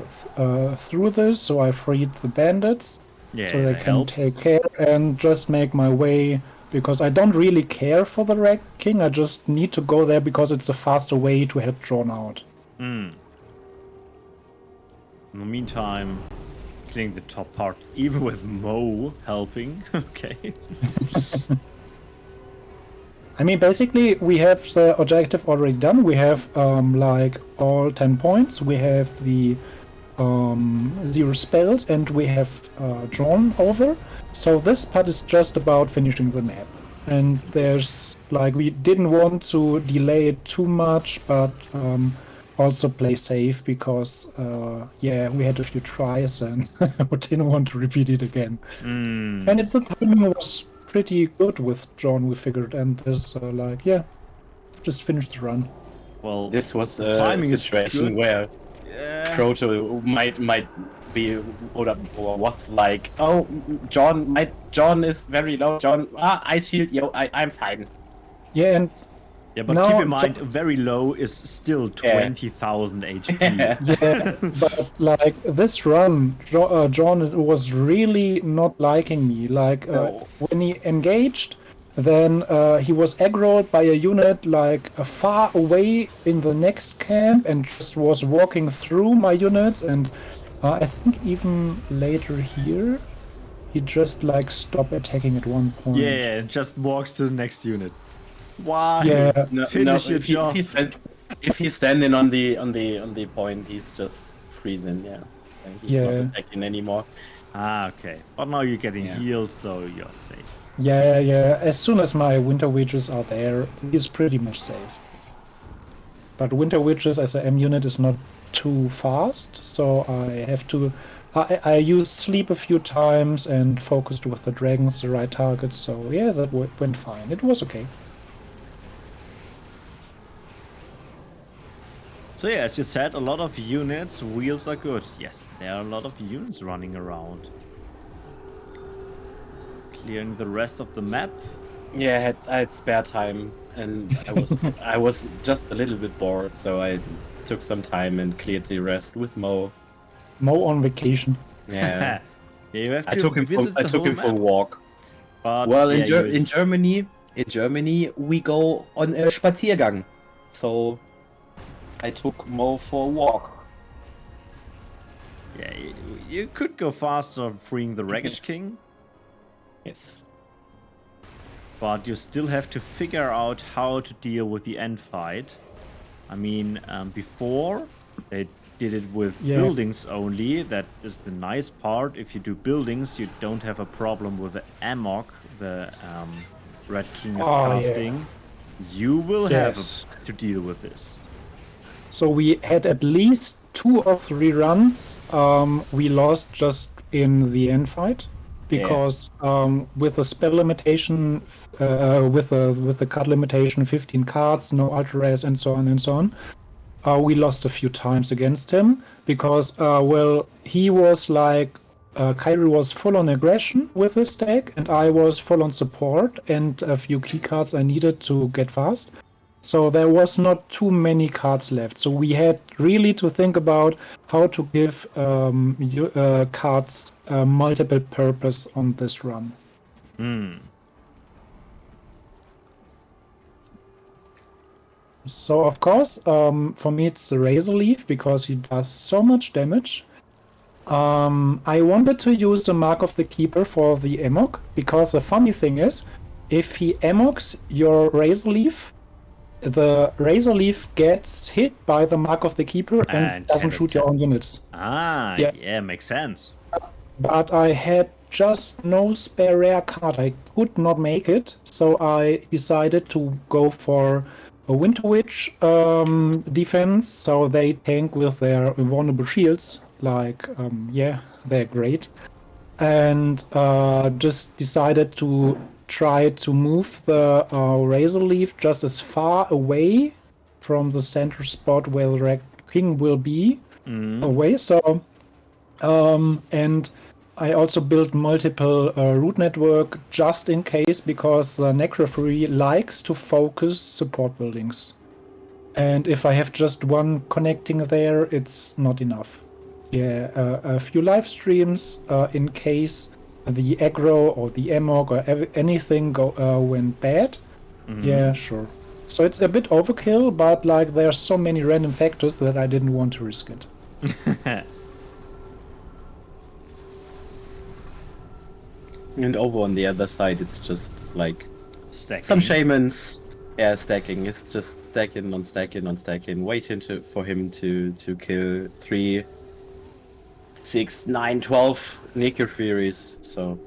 through this, so I freed the bandits, Yeah, so they they can help. take care and just make my way, because I don't really care for the Red King, I just need to go there because it's a faster way to head drawn out. In the meantime, clearing the top part, even with Mo helping. Okay. I mean, basically, we have the objective already done. We have like all 10 points. We have the 0 spells, and we have drawn over. So this part is just about finishing the map. And there's like, we didn't want to delay it too much, but also play safe because yeah, we had a few tries and we didn't want to repeat it again. And it's the timing was pretty good with John, we figured, and this like, yeah, just finished the run. Well, This was the a timing is situation good. where yeah. Proto might be or was like, oh, John is very low. John, ice shield, yo, I'm fine. Yeah, and Yeah, but Now, keep in mind, very low is still 20,000 HP. yeah, but like this run, John was really not liking me. Like No. when he engaged, then he was aggroed by a unit like far away in the next camp and just was walking through my units. And I think even later here, he just like stopped attacking at one point. Yeah, it just walks to the next unit. Why? Yeah. Finish your if job. if he's standing on the point, he's just freezing. Yeah, and he's not Yeah. attacking anymore. Ah, okay. But now you're getting Yeah. healed, so you're safe. Yeah. As soon as my Winter Witches are there, he's pretty much safe. But Winter Witches as a M unit is not too fast, so I have to. I used sleep a few times and focused with the dragons the right targets, so yeah, that went fine. It was okay. So yeah, as you said, a lot of units, wheels are good. Yes, there are a lot of units running around. Clearing the rest of the map. Yeah, I had spare time, and I was just a little bit bored, so I took some time and cleared the rest with Mo. Mo on vacation. Yeah, Yeah, you have to I took him for a walk. But Well, yeah, in Germany, we go on a Spaziergang, so I took Mo for a walk. Yeah, you could go faster freeing the Wreckage Yes. King, Yes. but you still have to figure out how to deal with the end fight. I mean, before they did it with buildings only. That is the nice part. If you do buildings, you don't have a problem with the amok the Red King is casting. You will have to deal with this. So we had at least 2 or 3 runs. We lost just in the end fight because with the spell limitation, with the card limitation, 15 cards, no ultra rares, and so on and so on. We lost a few times against him because, well, he was like, Kayrie was full on aggression with his deck, and I was full on support and a few key cards I needed to get fast. So there was not too many cards left. So we had really to think about how to give cards multiple purpose on this run. So of course, for me it's the Razor Leaf because he does so much damage. I wanted to use the Mark of the Keeper for the Amok because the funny thing is, if he Amoks your Razor Leaf, the Razor Leaf gets hit by the Mark of the Keeper and doesn't shoot your own units. Yeah, makes sense. But I had just no spare rare card. I could not make it, so I decided to go for a Winter Witch defense, so they tank with their invulnerable shields. Like, they're great. And just decided to try to move the Razor Leaf just as far away from the center spot where the Red King will be away. So, and I also built multiple route network just in case, because the Necrofury likes to focus support buildings. And if I have just one connecting there, it's not enough. Yeah, a few live streams in case the aggro or the amok or anything went bad. Yeah, sure. So it's a bit overkill, but like there's so many random factors that I didn't want to risk it. And over on the other side, it's just like Stacking. some shamans. Yeah, stacking. It's just stacking on stacking on stacking, waiting for him to kill 3, 6, 9, 12 Necrofuries. So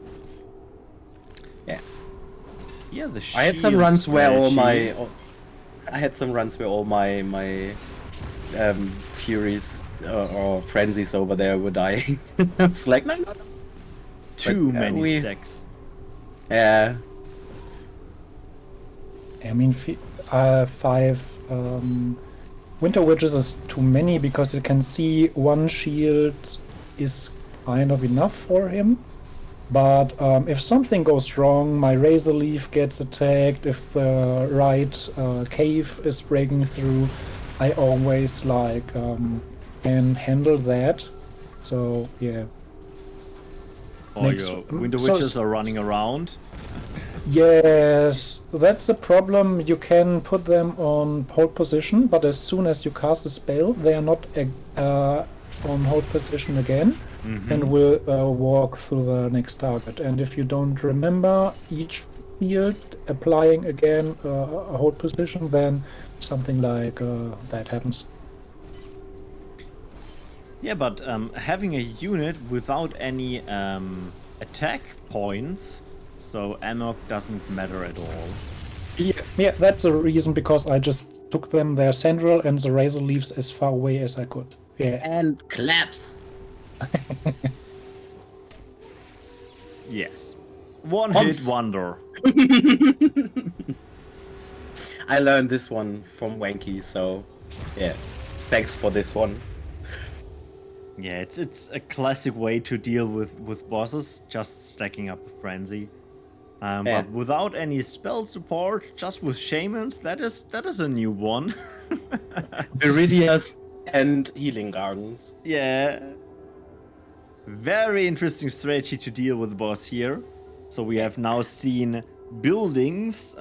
yeah. Yeah, the I had some runs where all my Furies or Frenzies over there were dying. I was like, no. Too many stacks. Yeah. I mean, 5 Winter Witches is too many because you can see one shield is kind of enough for him. But if something goes wrong, my Razor Leaf gets attacked, if the right cave is breaking through, I always like can handle that. So yeah. Your Winter Witches are running around. Yes, that's the problem. You can put them on hold position, but as soon as you cast a spell, they are not on hold position again, and will walk through the next target. And if you don't remember each field applying again a hold position, then something like that happens. Yeah, but having a unit without any attack points, so amok doesn't matter at all. Yeah, that's the reason, because I just took them there central and the Razor Leaves as far away as I could. Yeah. And claps. Yes. One-hit wonder. I learned this one from Wanky, so yeah. Thanks for this one. Yeah, it's a classic way to deal with bosses, just stacking up a frenzy. Yeah. But without any spell support, just with shamans, that is a new one. Viridias and healing gardens. Yeah. Very interesting strategy to deal with the boss here. So we have now seen buildings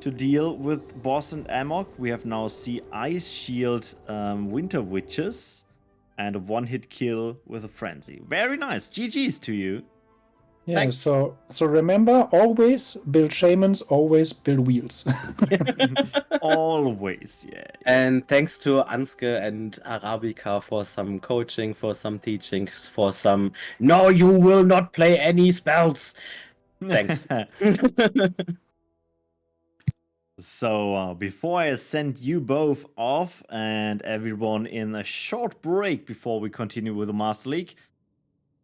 to deal with boss and Amok. We have now seen Ice Shield Winter Witches and a one-hit kill with a frenzy. Very nice. GG's to you. Yeah, Thanks. so remember, always build shamans, always build wheels. Always, yeah. And thanks to Anske and Arabica for some coaching, for some teaching, for some no, you will not play any spells. Thanks. So, before I send you both off and everyone in a short break before we continue with the Master League,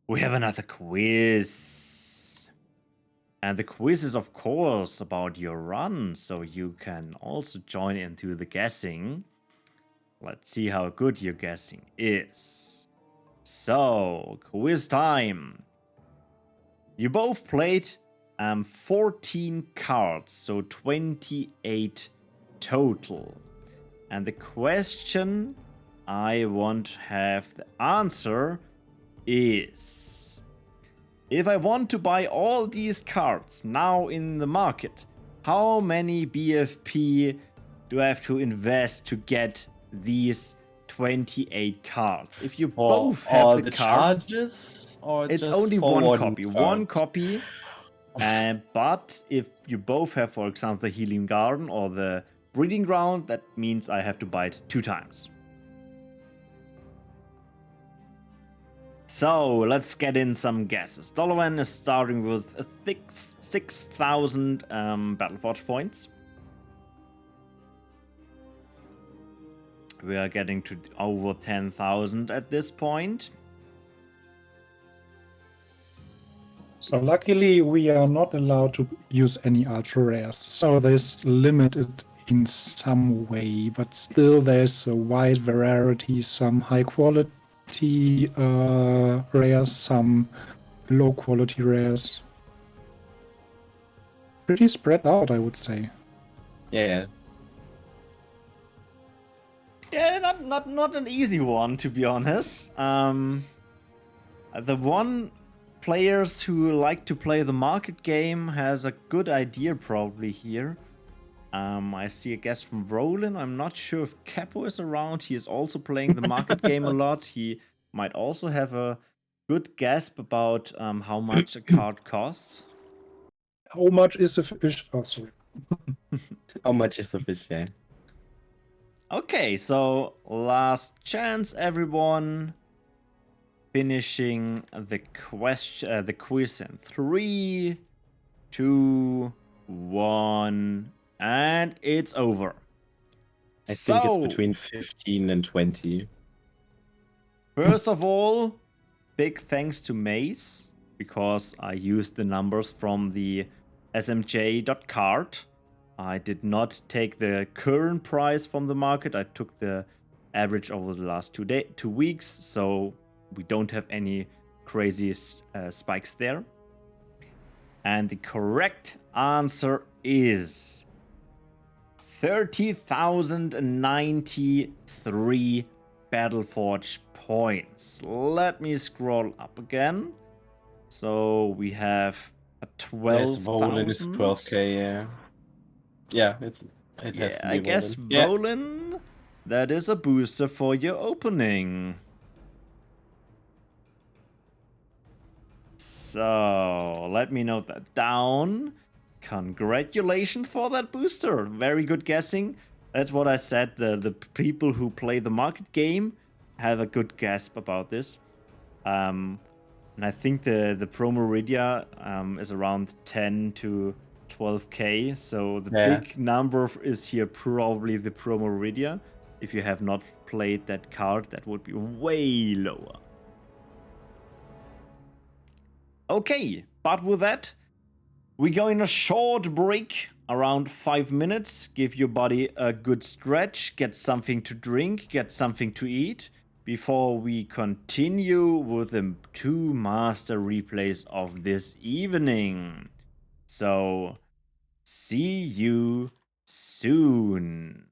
we have another quiz. And the quiz is, of course, about your run, so you can also join into the guessing. Let's see how good your guessing is. So, quiz time. You both played 14 cards, so 28 total. And the question I want to have the answer is: if I want to buy all these cards now in the market, how many BFP do I have to invest to get these 28 cards? If you both have the cards, charges, or it's just only for one copy. card? One copy. But if you both have, for example, the Healing Garden or the Breeding Ground, that means I have to buy it 2 times. So, let's get in some guesses. Dolewan is starting with a thick 6,000 Battleforge points. We are getting to over 10,000 at this point. So luckily, we are not allowed to use any ultra rares. So there's limited in some way, but still there's a wide variety. Some high quality rares, some low quality rares. Pretty spread out, I would say. Yeah. Yeah, not an easy one, to be honest. The one players who like to play the market game has a good idea probably here. I see a guess from Roland. I'm not sure if Capo is around. He is also playing the market game a lot. He might also have a good guess about how much a card costs. How much is a fish? Oh, sorry. How much is the fish? Yeah. Okay, so last chance, everyone. Finishing the quiz in 3, 2, 1, and it's over. I think it's between 15 and 20. First of all, big thanks to Mace, because I used the numbers from the smj.card. I did not take the current price from the market. I took the average over the last 2 weeks, so we don't have any crazy spikes there. And the correct answer is 30,093 Battleforge points. Let me scroll up again. So we have a 12,000. Volan is 12k, yeah. Yeah, it has to be I guess Volan, that is a booster for your opening. So, let me note that down. Congratulations for that booster. Very good guessing. That's what I said. The people who play the market game have a good guess about this. And I think the Pro Meridia is around 10 to 12k. So the big number is here probably the Pro Meridia. If you have not played that card, that would be way lower. Okay, but with that, We go in a short break, around 5 minutes. Give your body a good stretch, get something to drink, get something to eat, before we continue with the 2 master replays of this evening. So, see you soon.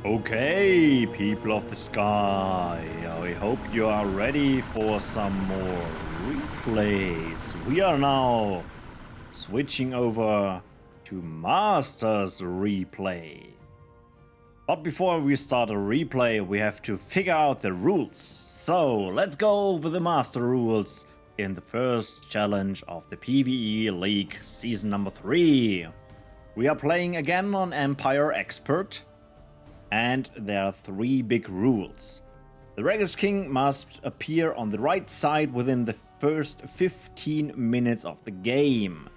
Okay, people of the sky, I hope you are ready for some more replays. We are now switching over to Masters Replay. But before we start a replay, we have to figure out the rules. So let's go over the Master rules in the first challenge of the PvE League Season number 3. We are playing again on Empire Expert. And there are 3 big rules. The Wreckage King must appear on the right side within the first 15 minutes of the game.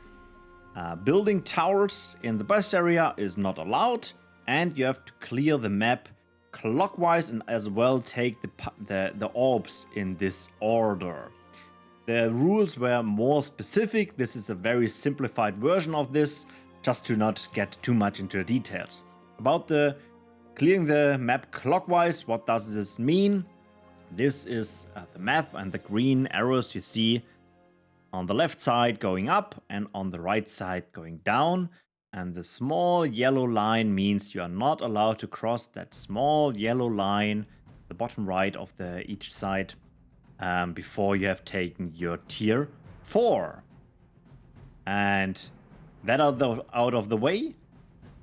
Building towers in the base area is not allowed, and you have to clear the map clockwise and as well take the orbs in this order. The rules were more specific. This is a very simplified version of this, just to not get too much into the details. About the clearing the map clockwise, what does this mean? This is the map, and the green arrows you see on the left side going up and on the right side going down. And the small yellow line means you are not allowed to cross that small yellow line, the bottom right of each side, before you have taken your tier 4. And that out of the way,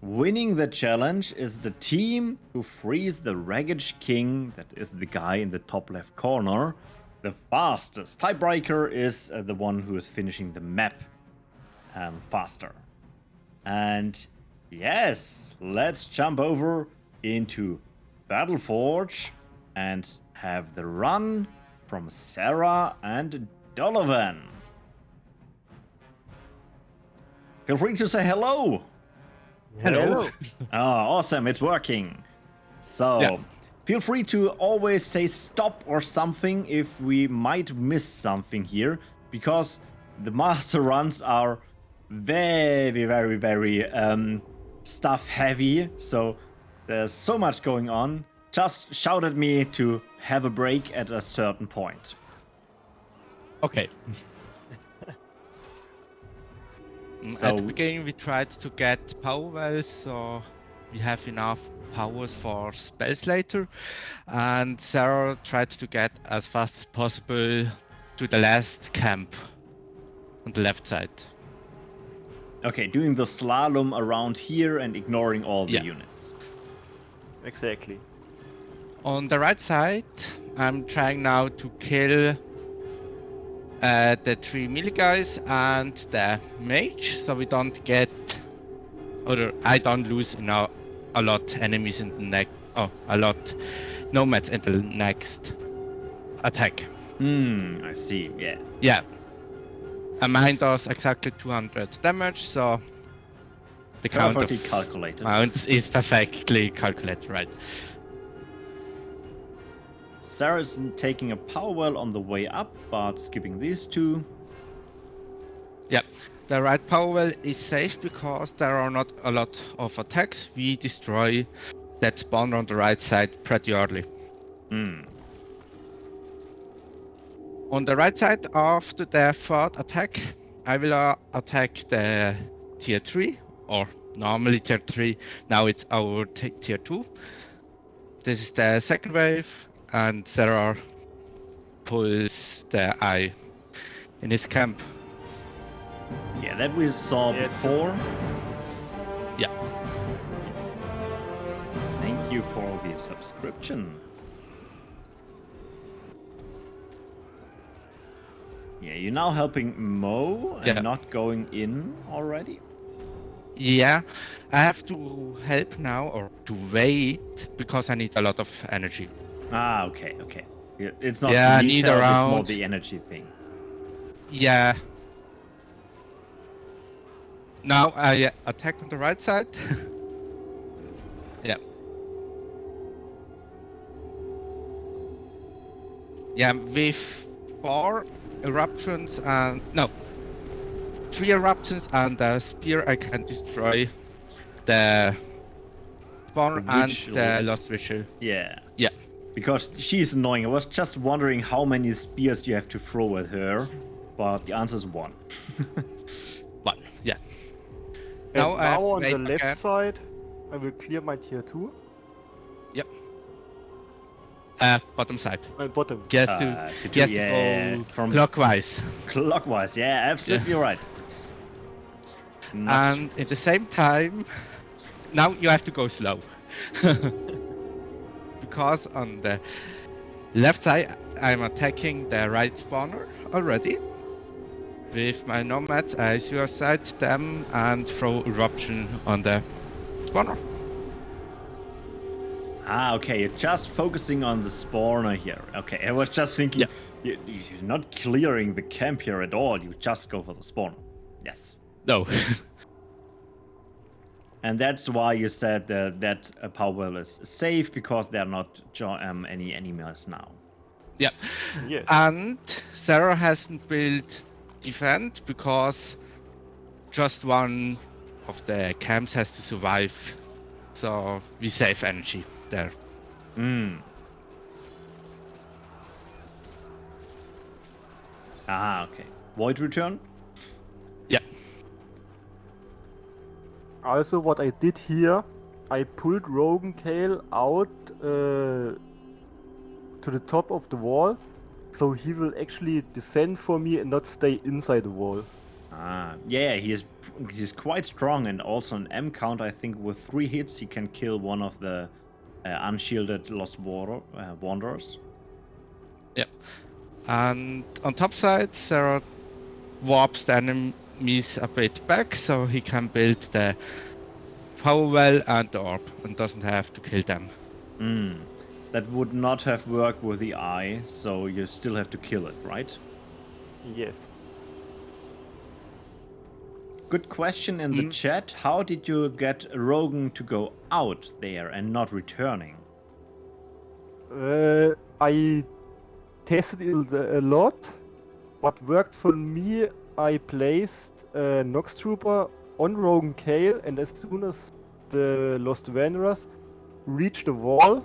winning the challenge is the team who frees the Ragged King, that is the guy in the top left corner, the fastest. Tiebreaker is the one who is finishing the map faster. And yes, let's jump over into Battleforge and have the run from Serar and Dolewan. Feel free to say hello. Hello. Oh, awesome, it's working. So, Yeah. feel free to always say stop or something if we might miss something here, because the master runs are very stuff heavy, so there's so much going on. Just shout at me to have a break at a certain point. Okay. So- At the beginning we tried to get power wells, so we have enough powers for spells later, and Sarah tried to get as fast as possible to the last camp on the left side. Okay, doing the slalom around here and ignoring all the Yeah. units. Exactly. On the right side, I'm trying now to kill the 3 melee guys and the mage, so we don't get, or I don't lose a lot enemies in the next, a lot nomads in the next attack. I see, yeah. Yeah. And mine does exactly 200 damage, so the count Perfectly of calculated. mounts is perfectly calculated, right? Sarah's taking a power well on the way up, but skipping these two. Yeah, the right power well is safe because there are not a lot of attacks. We destroy that spawn on the right side pretty early. On the right side, after the third attack, I will attack the tier 3, or normally tier 3, now it's our tier 2. This is the second wave, and Serar pulls the eye in his camp. Yeah, that we saw Yeah. before. Yeah. Thank you for the subscription. Yeah, you're now helping Mo and Yeah. not going in already? Yeah, I have to help now, or to wait, because I need a lot of energy. Ah, okay. Yeah, it's not Yeah, I the need help, it's more around- the energy thing. Yeah. Now I attack on the right side. Yeah. Yeah, with 4 eruptions and... No. 3 eruptions and a spear, I can destroy the spawner The and witch the lord. lost visual. Yeah. Yeah. Because she's annoying. I was just wondering how many spears you have to throw at her, but the answer is 1. 1, yeah. And Now I have now to on the wait left again. side, I will clear my tier 2 Bottom side. and bottom. Just To to, do- just yeah, to go from- clockwise. Clockwise, yeah, absolutely right. Not- And at the same time, now you have to go slow. Because on the left side, I'm attacking the right spawner already. With my nomads, I suicide them and throw eruption on the spawner. Ah, okay, you're just focusing on the spawner here. Okay, I was just thinking, you're not clearing the camp here at all, you just go for the spawner. Yes. No. And that's why you said that power well is safe, because there are not any enemies now. Yeah. Yes. And Sarah hasn't built defend because just one of the camps has to survive. So we save energy there. Ah, okay. Void return? Yeah. Also, what I did here, I pulled Rogan Kale out to the top of the wall So he will actually defend for me and not stay inside the wall. Ah, yeah, he's quite strong, and also an M count. I think with 3 hits he can kill one of the unshielded Lost Wanderers. Yep. And on top side, Serar warps the enemies a bit back so he can build the power well and the orb and doesn't have to kill them. That would not have worked with the eye, so you still have to kill it, right? Yes. Good question in the chat. How did you get Rogan to go out there and not returning? I tested it a lot. What worked for me, I placed Nox Trooper on Rogan Kale, and as soon as the Lost Wanderers reached the wall,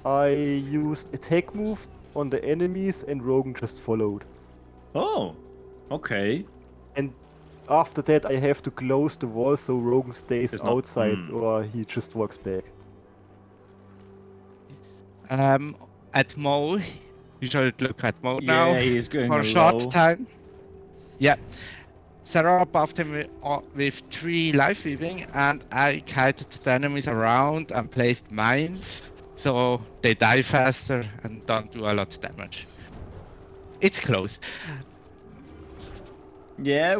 I used attack move on the enemies and Rogan just followed. Oh, okay. And after that I have to close the wall so Rogan stays It's not- outside or he just walks back. At Mo, you should look at Mo now Yeah, he's going for a short low. time. Yeah. Serar buffed him with 3 life weaving, and I kited the enemies around and placed mines so they die faster and don't do a lot of damage. It's close. Yeah,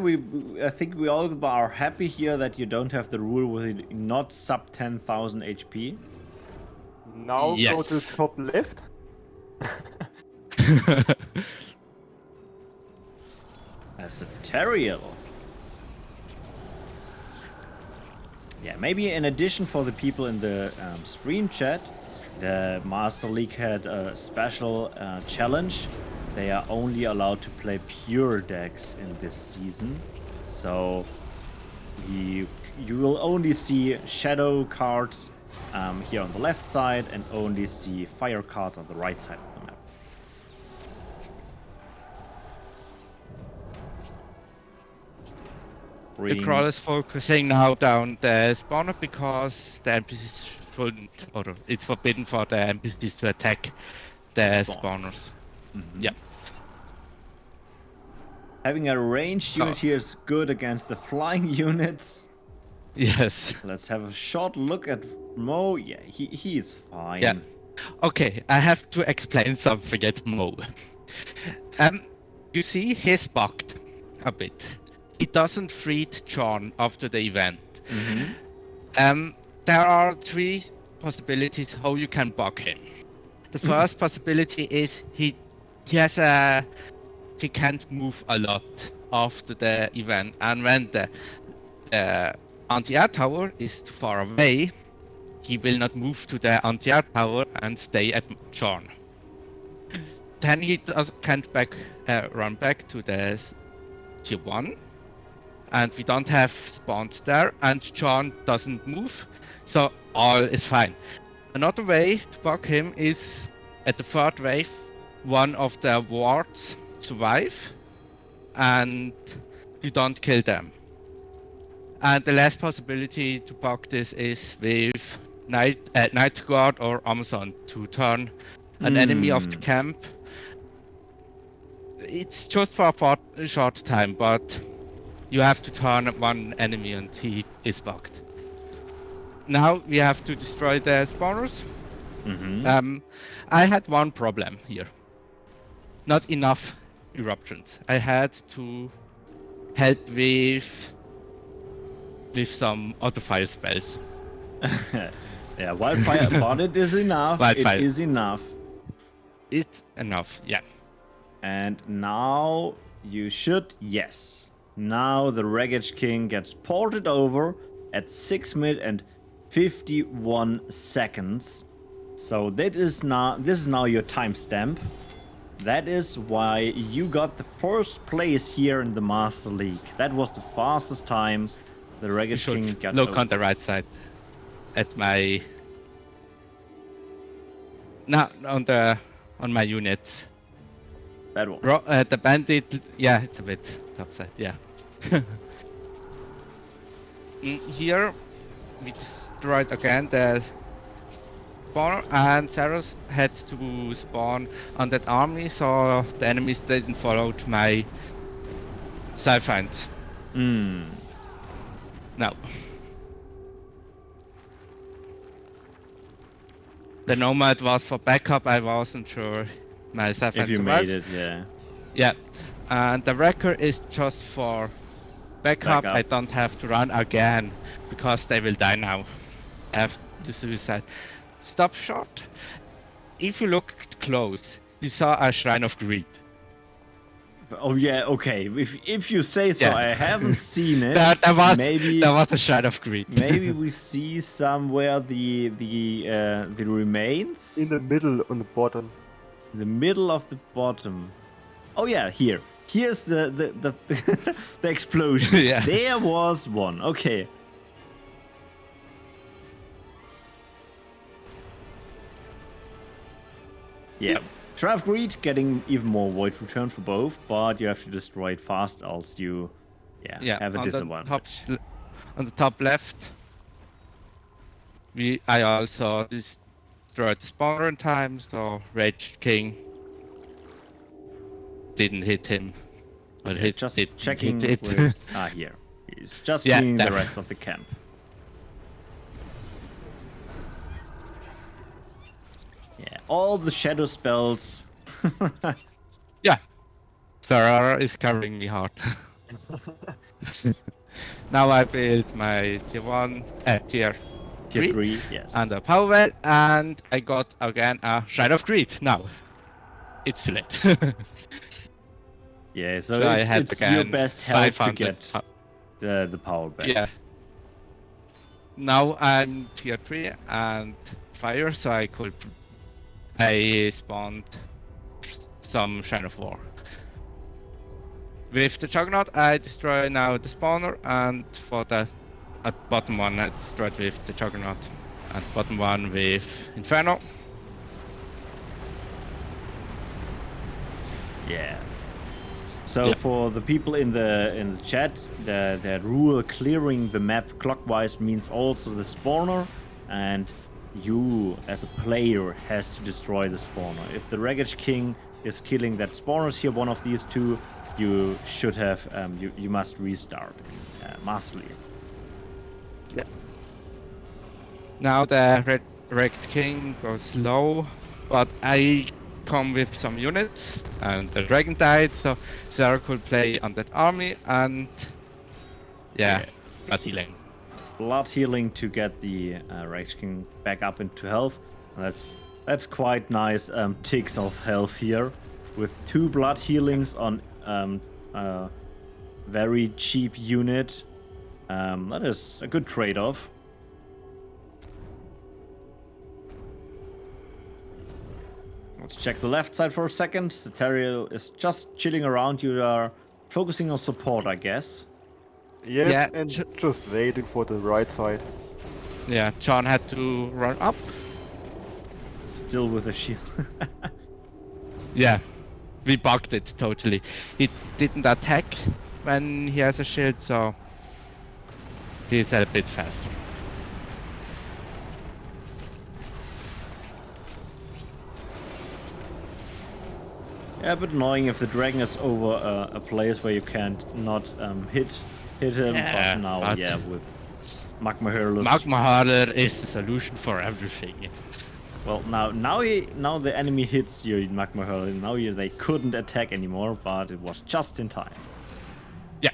I think we all are happy here that you don't have the rule with it not sub 10,000 HP. Now go Yes. to top left. As a Teriel. Yeah, maybe in addition for the people in the stream chat, the Master League had a special challenge. They are only allowed to play pure decks in this season. So you will only see shadow cards here on the left side and only see fire cards on the right side of the map. The crawl is focusing now down the spawner because the NPCs shouldn't, or it's forbidden for the NPCs to attack the spawners. Yeah. Having a ranged unit here is good against the flying units. Yes. Let's have a short look at Mo. Yeah, he is fine. Yeah. Okay, I have to explain something at Mo. You see, he's bugged a bit. He doesn't freed John after the event. There are 3 possibilities how you can bug him. The first possibility is he can't move a lot after the event, and when the anti-air tower is too far away, he will not move to the anti-air tower and stay at John. Then he can't run back to the tier 1, and we don't have spawns there, and John doesn't move, so all is fine. Another way to bug him is at the 3rd wave, one of the wards survive, and you don't kill them. And the last possibility to bug this is with Night Guard or Amazon to turn an enemy off the camp. It's just for a short time, but you have to turn one enemy and he is bugged. Now we have to destroy the spawners. I had one problem here. Not enough eruptions. I had to help with some auto fire spells. Yeah, wildfire, but it is enough. Wildfire. It is enough. It's enough, yeah. And now you should, yes. Now the Wreckage King gets ported over at 6 minutes and 51 seconds. So this is now your timestamp. That is why you got the 1st place here in the Master League. That was the fastest time the Wreckage King got look over. on the right side at my on my units. That one. The bandit, yeah, it's a bit topside, yeah. Here we destroyed again the spawner, and Serar had to spawn on that army, so the enemies didn't follow my sidefinds. Hmm. No. The Nomad was for backup, I wasn't sure my sidefinds If you survived. made it, yeah. Yeah. And the Wrecker is just for backup. Backup. I don't have to run again, because they will die now. I have to suicide. Stop short. If you looked close, you saw a Shrine of Greed. Oh yeah, okay. If you say so, Yeah. I haven't seen it. There was maybe a Shrine of Greed. maybe we see somewhere the remains In the middle on the bottom. in the middle of the bottom. Oh yeah, here. Here's the the explosion. Yeah. There was one. Okay. Yeah. Shrine of Greed getting even more void return for both, but you have to destroy it fast, else you have a on disadvantage. On the top left, I also destroyed the spawner in time, so Rage King didn't hit him. Or Just didn't checking hit it. with here. He's just Yeah, cleaning the there. rest of the camp. Yeah, all the shadow spells. Yeah. Serar is covering me hard. Now I built my tier 1, tier Tier 3 3, yes. and a power well, and I got again a Shrine of Greed. Now it's too late. Yeah, so I had it's your again best help to 500 get the power back. Yeah. Now I'm tier 3 and fire, so I spawned some Shrine of War. With the Juggernaut, I destroy now the spawner, and for the at bottom one I destroyed with the Juggernaut, and bottom one with Inferno. Yeah. So Yeah. for the people in the chat, the rule clearing the map clockwise means also the spawner, and you as a player has to destroy the spawner. If the Wreckage King is killing that spawners here, one of these two, you should have you must restart Master League. Yeah. Now the Wrecked King goes low, but I come with some units, and the dragon died, so Serar could play on that army, and yeah. Blood healing. Blood healing to get the Wreckage King back up into health. That's quite nice ticks of health here, with 2 blood healings on a very cheap unit. That is a good trade-off. Let's check the left side for a second. The Terrier is just chilling around. You are focusing on support, I guess. Yes, Yeah, and just waiting for the right side. Yeah, John had to run up. Still with a shield. Yeah, we bugged it totally. He didn't attack when he has a shield, so he's a bit faster. Yeah, but annoying if the dragon is over a place where you can't not hit him. Yeah, but now, but- yeah, with Magma Hurlers. Magma Hurler is the solution for everything. Well, now the enemy hits you in Magma Hurler. Now they couldn't attack anymore, but it was just in time. Yeah.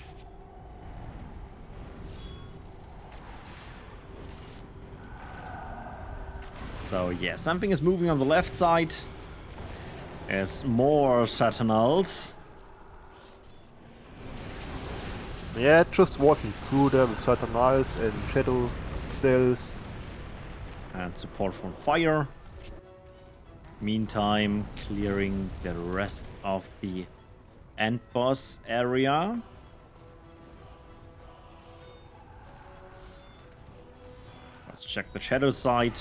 So yeah, something is moving on the left side. There's more Saturnals. Yeah, just walking through there with Saturnals and Shadow Spells. And support from fire. Meantime, clearing the rest of the end boss area. Let's check the shadow side.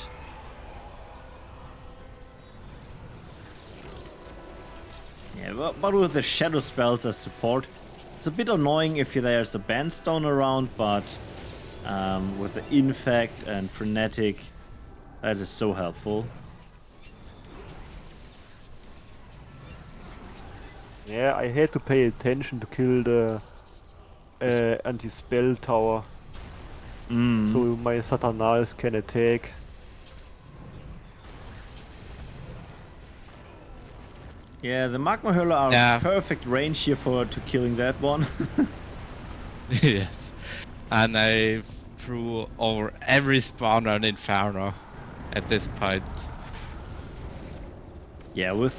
Yeah, but with the shadow spells as support, it's a bit annoying if there's a bandstone around, but with the infect and frenetic, That is so helpful. Yeah, I had to pay attention to kill the anti-spell tower, so my Saturnals can attack. Yeah, the Magma Hurler are Yeah. perfect range here to killing that one. Yes. And I threw over every spawner and Inferno at this point. Yeah, with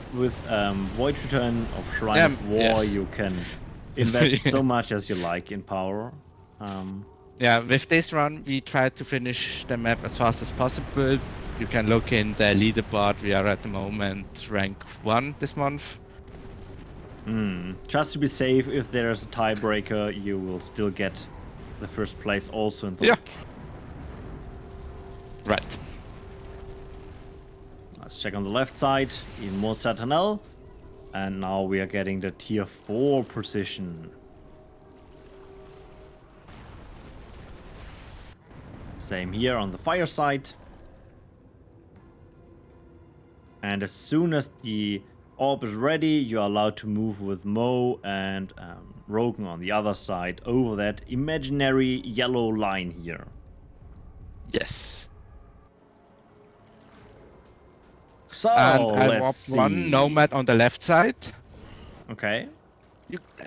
Void Return of Shrine Yeah, of War, yeah. you can invest so much as you like in power. Yeah, with this run, we tried to finish the map as fast as possible. You can look in the leaderboard. We are at the moment rank 1 this month. Just to be safe, if there's a tiebreaker, you will still get the first place also in the Yeah. league. Right. Let's check on the left side, even more Saturnal. And now we are getting the tier 4 position. Same here on the fire side. And as soon as the orb is ready, you are allowed to move with Mo and Rogan on the other side over that imaginary yellow line here. Yes. So, And I let's warped see. one Nomad on the left side. Okay.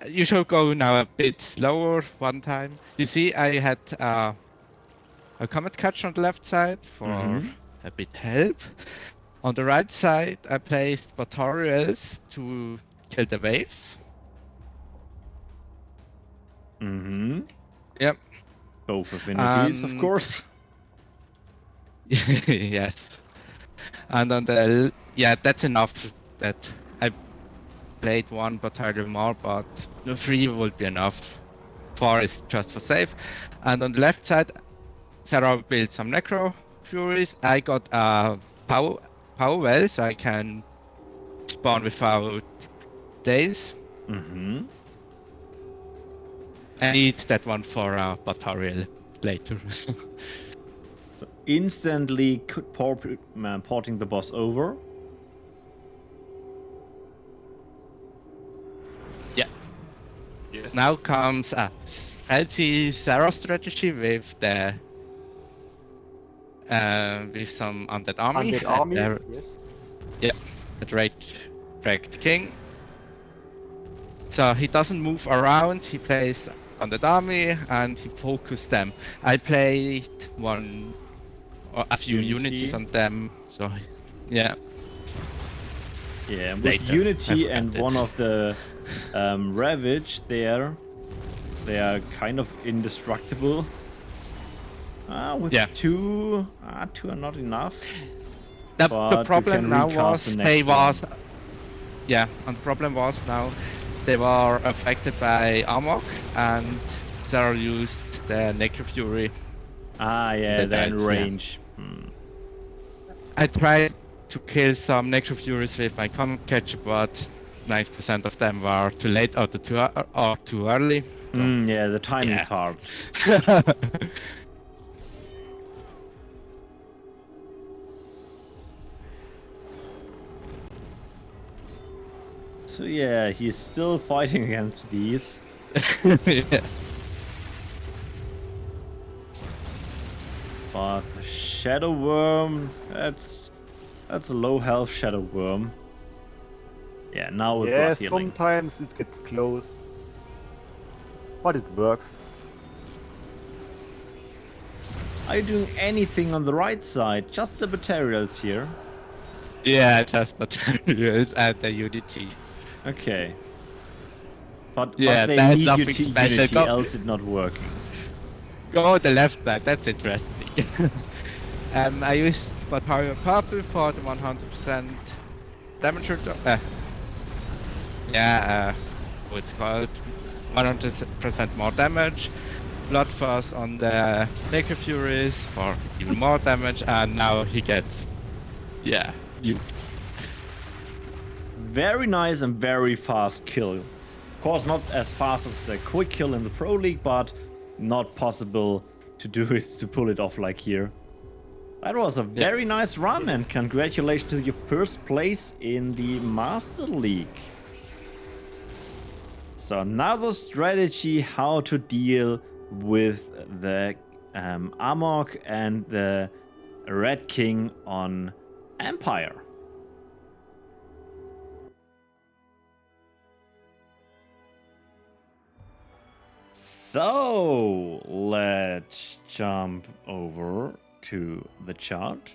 You should go now a bit slower one time. You see, I had a Comet Catch on the left side for a bit help. On the right side, I placed Batorials to kill the waves. Yep. Both affinities, of And- course. Yes. And on the that's enough. That I played one Batorial more, but 3 would be enough. 4 is just for safe. And on the left side, Serar built some Necro Furies. I got a power well, so I can spawn without days. I need that one for a Batorial later. So instantly porting the boss over. Yeah. Now comes a fancy Serar strategy with the with some undead army. Undead army, There- yes. Yeah, the Wracked King. So he doesn't move around, he plays on the army and he focused them. I played a few Unity. unities on them, so yeah. Yeah, with Later, I Unity forgot and it. one of the Ravage there, they are kind of indestructible. With Yeah. 2 are not enough. The But you problem can now recast was the they next one. was yeah, and the problem was now they were affected by Amok and Serar used the Necro Fury. Yeah, They they're in died, yeah. range. I tried to kill some Necro Furies with my Comet Catcher, but 90% of them were too late or too early. Yeah, the timing is Yeah. hard. So yeah, he's still fighting against these. Yeah. But the Shadow Worm, that's a low health Shadow Worm. Yeah, now with Yeah, blood healing. sometimes it gets close. But it works. Are you doing anything on the right side? Just the materials here. Yeah, just materials and the Unity. Okay. But Yeah, they that's need nothing Unity, special. Go- else it's not working. Go on the left side, that's interesting. I used Batorial Purple for the 100% damage reduction. What's it called? 100% more damage. Bloodthirst on the Necro Furies for even more damage, and now he gets, you. Very nice and very fast kill. Of course, not as fast as a quick kill in the Pro League, but not possible to do it, to pull it off like here. That was a very nice run, and congratulations to your first place in the Master League. So another strategy how to deal with the Amok and the Red King on Empire. So let's jump over to the chart.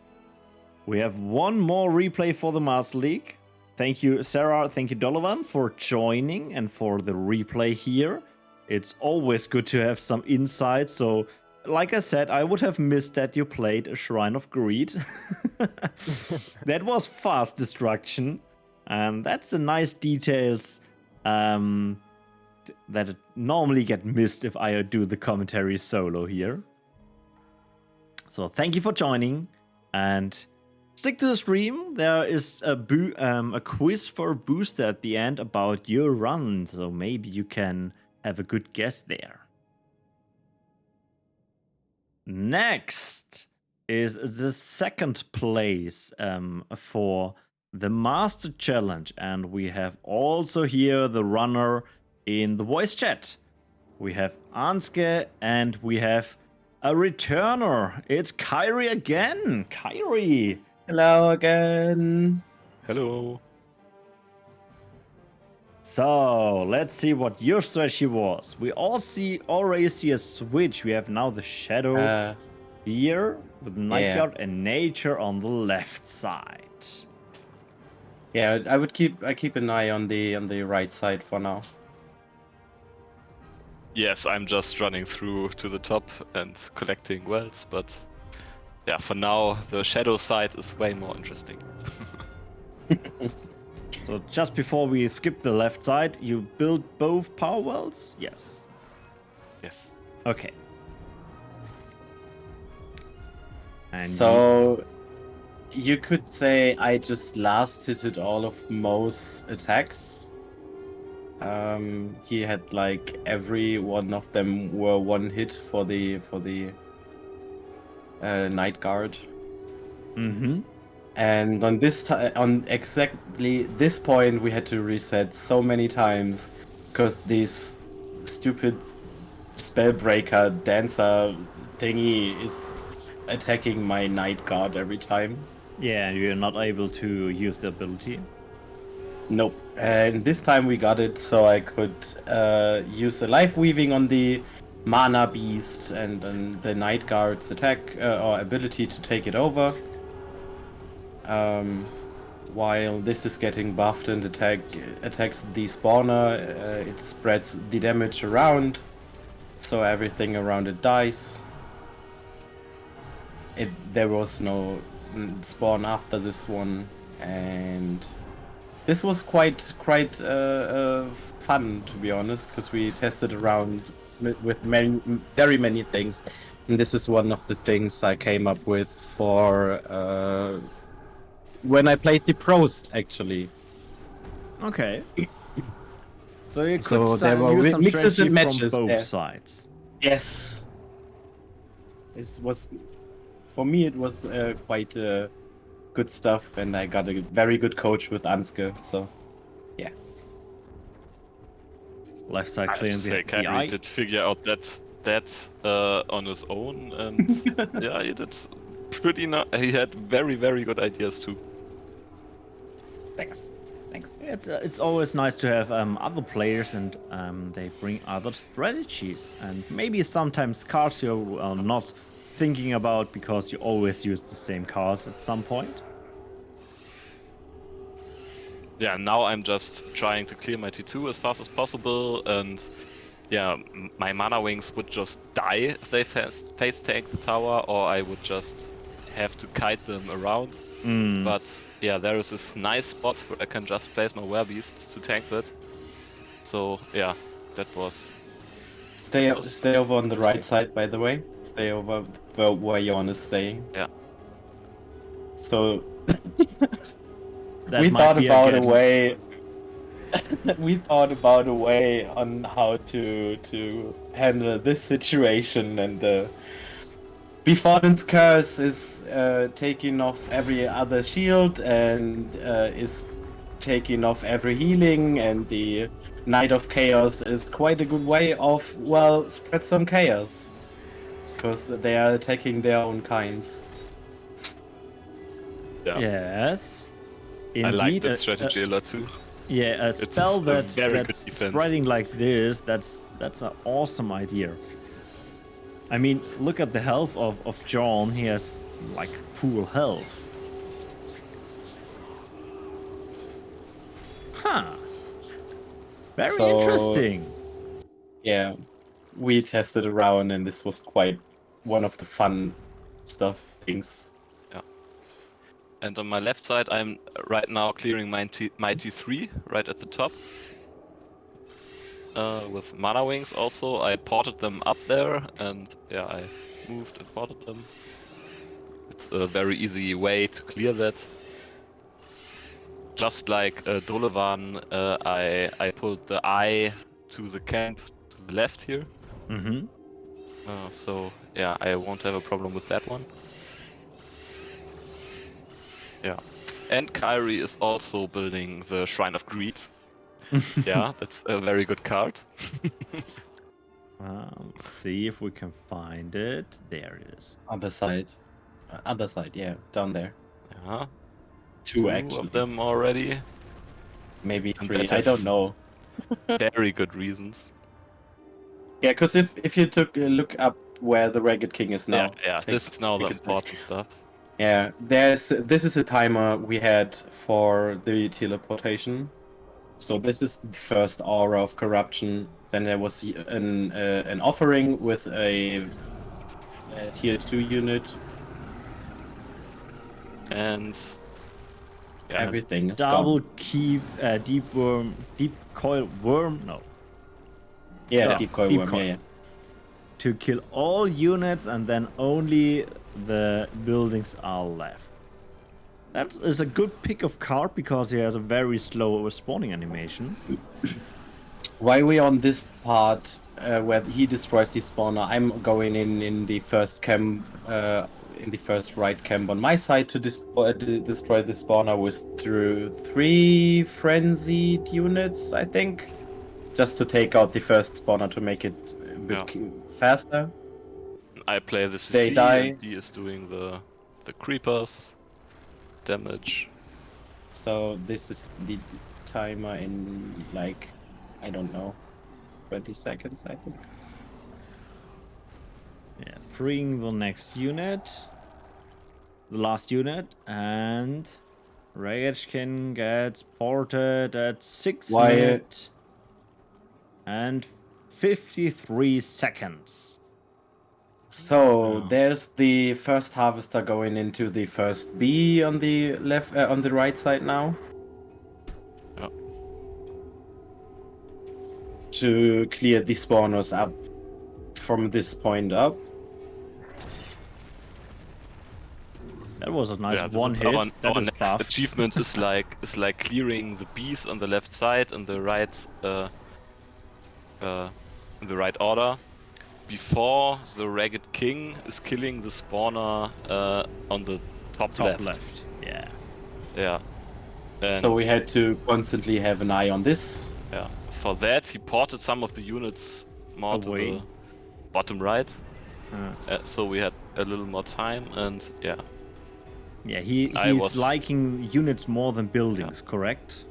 We have one more replay for the Master League. Thank you, Serar. Thank you, Dolewan, for joining and for the replay here. It's always good to have some insight. So, like I said, I would have missed that you played a Shrine of Greed. That was fast destruction. And that's the nice details that normally get missed if I do the commentary solo here. So thank you for joining, and stick to the stream. There is a quiz for Booster at the end about your run, so maybe you can have a good guess there. Next is the second place for the Master Challenge, and we have also here the runner in the voice chat. We have Anske and we have a returner. It's Kayrie again. Kayrie. Hello again. Hello. So let's see what your strategy was. We already see a switch. We have now the shadow here with Night Guard and nature on the left side. Yeah, I keep an eye on the right side for now. Yes, I'm just running through to the top and collecting wells, but yeah, for now the shadow side is way more interesting. So just before we skip the left side, you build both power wells? Yes. Yes. Okay. And so you could say I just last hitted all of Mo's attacks. He had like every one of them were one hit for the Night Guard. Mm-hmm. And on on exactly this point, we had to reset so many times because this stupid spellbreaker dancer thingy is attacking my Night Guard every time. Yeah, you're not able to use the ability. Nope. And this time we got it, so I could use the life weaving on the mana beast and then the Night Guard's attack or ability to take it over. While this is getting buffed and attacks the spawner, it spreads the damage around, so everything around it dies. There was no spawn after this one, and this was quite fun, to be honest, because we tested around with very many things, and this is one of the things I came up with for when I played the pros, actually. Okay. So you could there were use some mixes and strategy matches from both there. sides. Yes. This was, for me, it was quite good stuff, and I got a very good coach with Anske, so yeah. Left side I have to clean say, the Kayrie eye. did figure out that on his own, and yeah, he did pretty nice. He had very, very good ideas too. Thanks. It's always nice to have other players, and they bring other strategies, and maybe sometimes cards you are not thinking about because you always use the same cards at some point. Yeah, now I'm just trying to clear my T2 as fast as possible, and yeah, my mana wings would just die if they face tank the tower, or I would just have to kite them around. But yeah, there is this nice spot where I can just place my werebeasts to tank that. So yeah, that was... Stay over on the right side, by the way. Stay over where Jon is staying. Yeah. So That we might thought be about a again. way. We thought about a way on how to handle this situation, and the Beforden's Curse is taking off every other shield and is taking off every healing, and the Night of Chaos is quite a good way of, well, spread some chaos. Because they are attacking their own kinds. Yeah. Yes. I Indeed, like that strategy a lot too. yeah, a spell a very good that's defense. spreading like this, that's an awesome idea. I mean, look at the health of John. He has like full health. Huh. Very So- interesting. Yeah, we tested around, and this was quite one of the fun things. And on my left side, I'm right now clearing my T3 right at the top. With Mana Wings also, I ported them up there, and yeah, I moved and ported them. It's a very easy way to clear that. Just like Dolewan, I pulled the eye to the camp to the left here. Mm-hmm. So yeah, I won't have a problem with that one. Yeah. And Kayrie is also building the Shrine of Greed. Yeah, that's a very good card. Let's see if we can find it. There it is. Other side, yeah, down there. Yeah. Two Two of them already. maybe And 3. that I has- don't know. Very good reasons. Yeah, because if you took a look up where the Ragged King is now, Yeah, this is now the take a sec. important stuff. Yeah, this is a timer we had for the teleportation. So this is the first aura of corruption. Then there was an offering with a tier 2 unit. And yeah, Everything is Double gone. keep deep coil worm. No, Yeah, yeah, deep coil deep worm. coil. Yeah, yeah. to kill all units, and then only the buildings are left. That is a good pick of card because he has a very slow respawning animation. Why we on this part where he destroys the spawner? I'm going in the first camp, in the first right camp on my side to destroy the spawner with through 3 frenzied units, I think, just to take out the first spawner to make it a bit faster. I play the CC They die. and he is doing the creepers damage. So this is the timer in like, I don't know, 20 seconds, I think. Yeah, freeing the next unit, the last unit, and Ragechkin gets ported at 6 Why- minutes and 53 seconds. So there's the first harvester going into the first B on the left, on the right side now. Yeah. To clear the spawners up from this point up. That was a nice Yeah, one hit. Our, That our is next buff. achievement is like clearing the bees on the left side and the right in the right order before the Ragged King is killing the spawner on the top left. Yeah. Yeah. And So we had to constantly have an eye on this. yeah. For that he ported some of the units more to Away. the bottom right. Uh, So we had a little more time, and yeah. yeah, I he's was- liking units more than buildings, correct?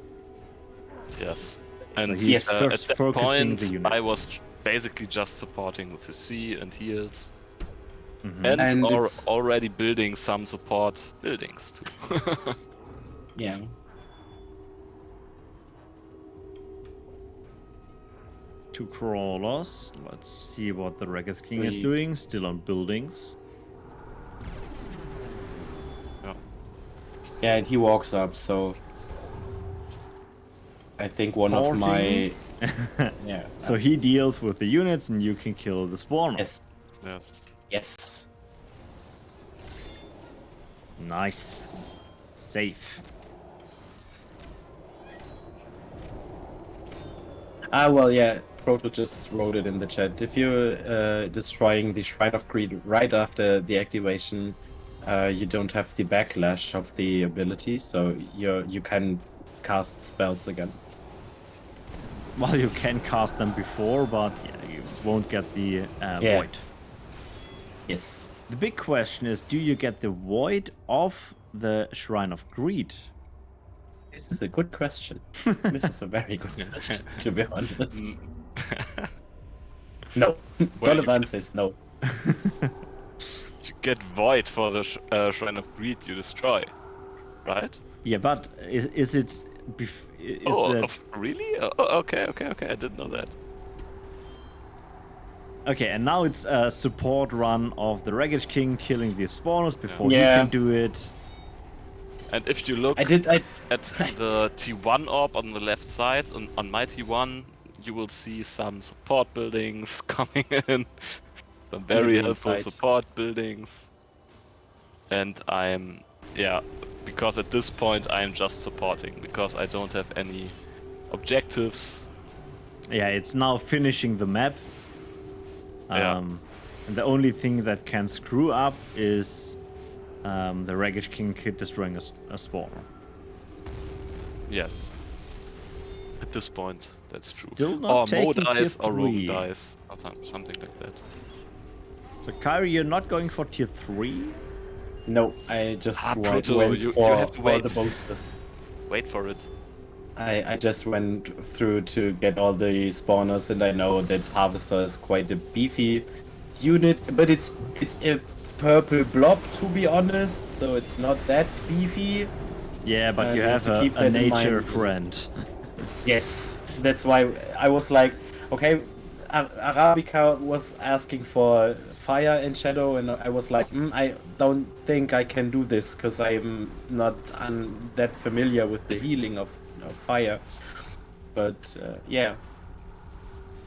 Yes. And he's Yes. first at that focusing point, the units. I was basically just supporting with the C and heals, Mhm. and, And it's- already building some support buildings too. Yeah. Two crawlers. Let's see what the Ragged King is 3. doing. Still on buildings. Yeah, and he walks up, so I think one of my yeah. So he deals with the units, and you can kill the spawner. yes. Yes. Yes. Nice. Safe. Well, yeah. Proto just wrote it in the chat. If you're destroying the Shrine of Greed right after the activation, you don't have the backlash of the ability, so you can cast spells again. Well, you can cast them before, but yeah, you won't get the void. Yes. The big question is, do you get the void of the Shrine of Greed? This is a good question. This is a very good question, to be honest. No. Well, Dolewan says no. You get void for the Shrine of Greed you destroy, right? Yeah, but is it... Really? Oh, okay, I didn't know that. Okay, and now it's a support run of the Wreckage King killing the spawners before Yeah. you can do it. And if you look I at the T1 orb on the left side, on my T1, you will see some support buildings coming in. Some very the helpful inside. support buildings. And because at this point I'm just supporting, because I don't have any objectives. Yeah, it's now finishing the map. Yeah. And the only thing that can screw up is the Wreckage King destroying a spawner. Yes. At this point, that's true. Still not Or Mo taking tier dies, or Rogue 3. dies, or something like that. So Kayrie, you're not going for tier 3? No, I just Proto, went you for have to wait. the boosters. Wait for it. I just went through to get all the spawners, and I know that Harvester is quite a beefy unit, but it's a purple blob, to be honest, so it's not that beefy. Yeah, but you You have have to keep a that in nature mind. friend. Yes, that's why I was like, okay, Arabica was asking for fire and shadow, and I was like, I don't think I can do this because I'm not that familiar with the healing of fire. But yeah,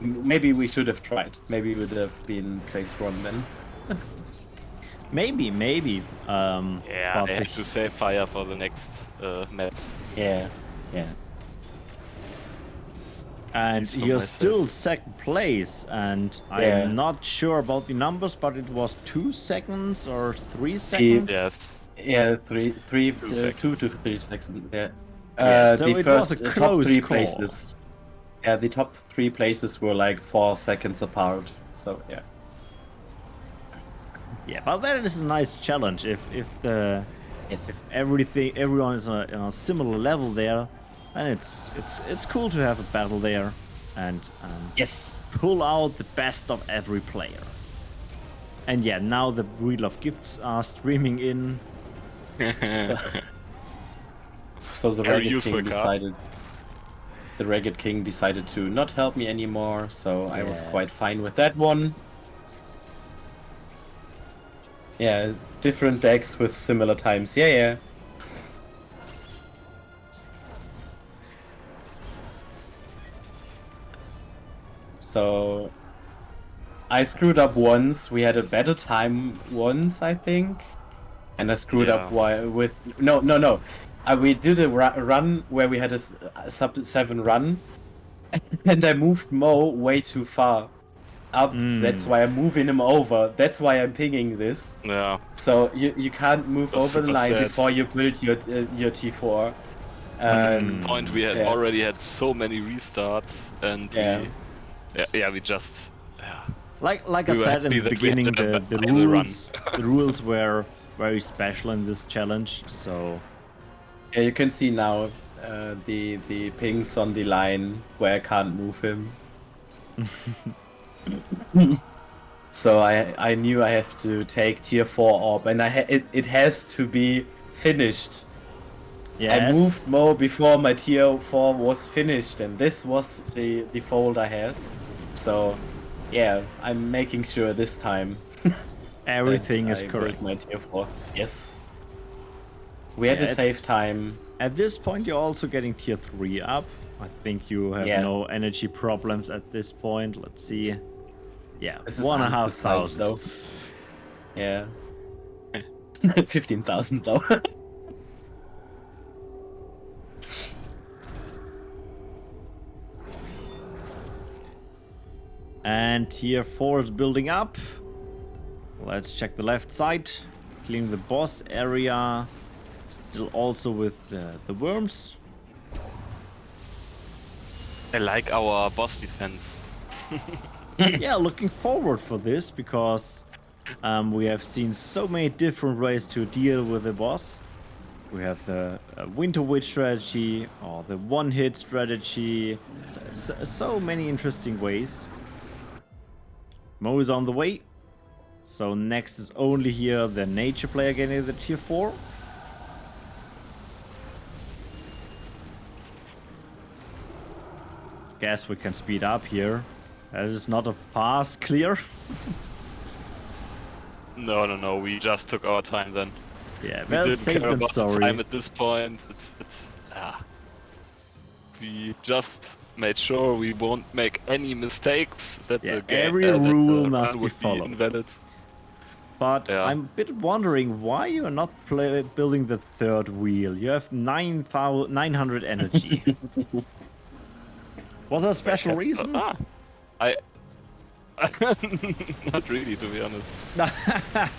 maybe we should have tried. Maybe we would have been place 1 then. Maybe. Yeah, but I have to save fire for the next maps. Yeah. And It's from you're myself. still second place, and Yeah. I'm not sure about the numbers, but it was 2 seconds or 3 seconds. Yes. Yeah, 2 seconds. to 3 seconds. Yeah. Yeah, so the it first was a top close 3 call. places. Yeah, the top 3 places were like 4 seconds apart. So yeah. Yeah, but that is a nice challenge. If Yes. everyone is on a similar level there, then it's cool to have a battle there and Yes. pull out the best of every player. And yeah, now the Wheel of Gifts are streaming in. So the Very Ragged useful King card. decided. The Ragged King decided to not help me anymore, so I was Yeah. quite fine with that one. Yeah, different decks with similar times. Yeah. So I screwed up once. We had a better time once, I think, and I screwed up with no. We did a run where we had a sub 7 run, and I moved Mo way too far up. That's why I'm moving him over. That's why I'm pinging this. Yeah. So you can't move That's over the super line sad. before you build your T4. At the point we had yeah. already had so many restarts, and Yeah. we just Like We I were said in happy the that we had beginning, to the have a run. rules were very special in this challenge. So Yeah, you can see now the pings on the line where I can't move him. So I knew I have to take tier 4 orb, and it has to be finished. yes, I moved Mo before my tier 4 was finished, and this was the fold I had. So yeah, I'm making sure this time everything that is I correct. built my tier 4. Yes. We had a Yeah, save time. At this point, you're also getting tier 3 up. I think you have Yeah. no energy problems at this point. Let's see. Yeah, This is 1,500 unside, though. Yeah. 15,000 though. And tier 4 is building up. Let's check the left side. Clearing the boss area. Still also with the worms. I like our boss defense. Yeah, looking forward for this because we have seen so many different ways to deal with the boss. We have the Winter Witch strategy or the one-hit strategy. So many interesting ways. Mo is on the way. So next is only here the nature player getting the tier 4. Guess we can speed up here. That is not a fast clear. No, we just took our time then. Yeah, We well, didn't safe care than about the sorry. time at this point. We just made sure we won't make any mistakes. That Yeah, the game, every that rule the must run be would followed. invalid. But Yeah. I'm a bit wondering why you are not building the third wheel. You have 900 energy. Was there a special reason? Not really, to be honest. I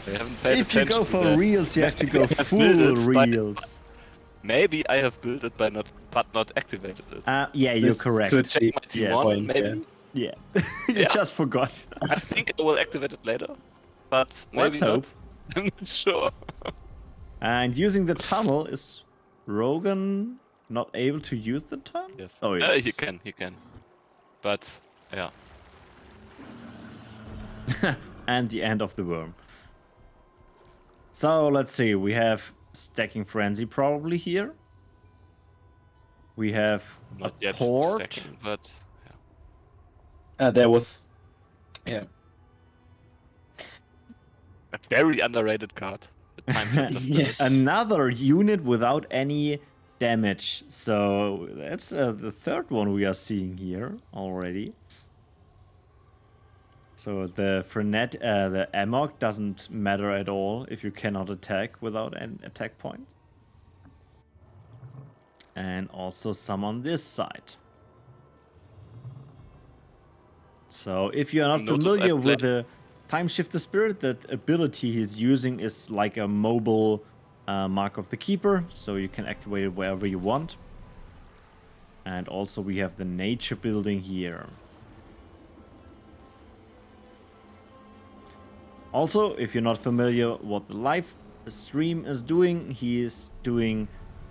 haven't paid If you attention go to for that. reels, you have to go I have full built it by- reels. Maybe I have built it but not activated it. Yeah, you're This correct. could Check be my Yes. T1, point, maybe. Yeah, you Yeah. just forgot. I think I will activate it later, but maybe Let's not. hope. I'm not sure. And using the tunnel, is Rogan not able to use the tunnel? Yes. Oh, He yes. can. But yeah. And the end of the worm. So let's see, we have Stacking Frenzy probably here. We have Not a yet port. second, but yeah. There was, yeah. A very underrated card. The time shift of Yes. Another unit without any damage. So that's the third one we are seeing here already. So the the amok doesn't matter at all if you cannot attack without an attack points. And also some on this side. So if you are not Notice I familiar with played- the Time Shifter Spirit, that ability he's using is like a mobile Mark of the Keeper, so you can activate it wherever you want. And also we have the nature building here. Also, if you're not familiar what the live stream is doing, he is doing,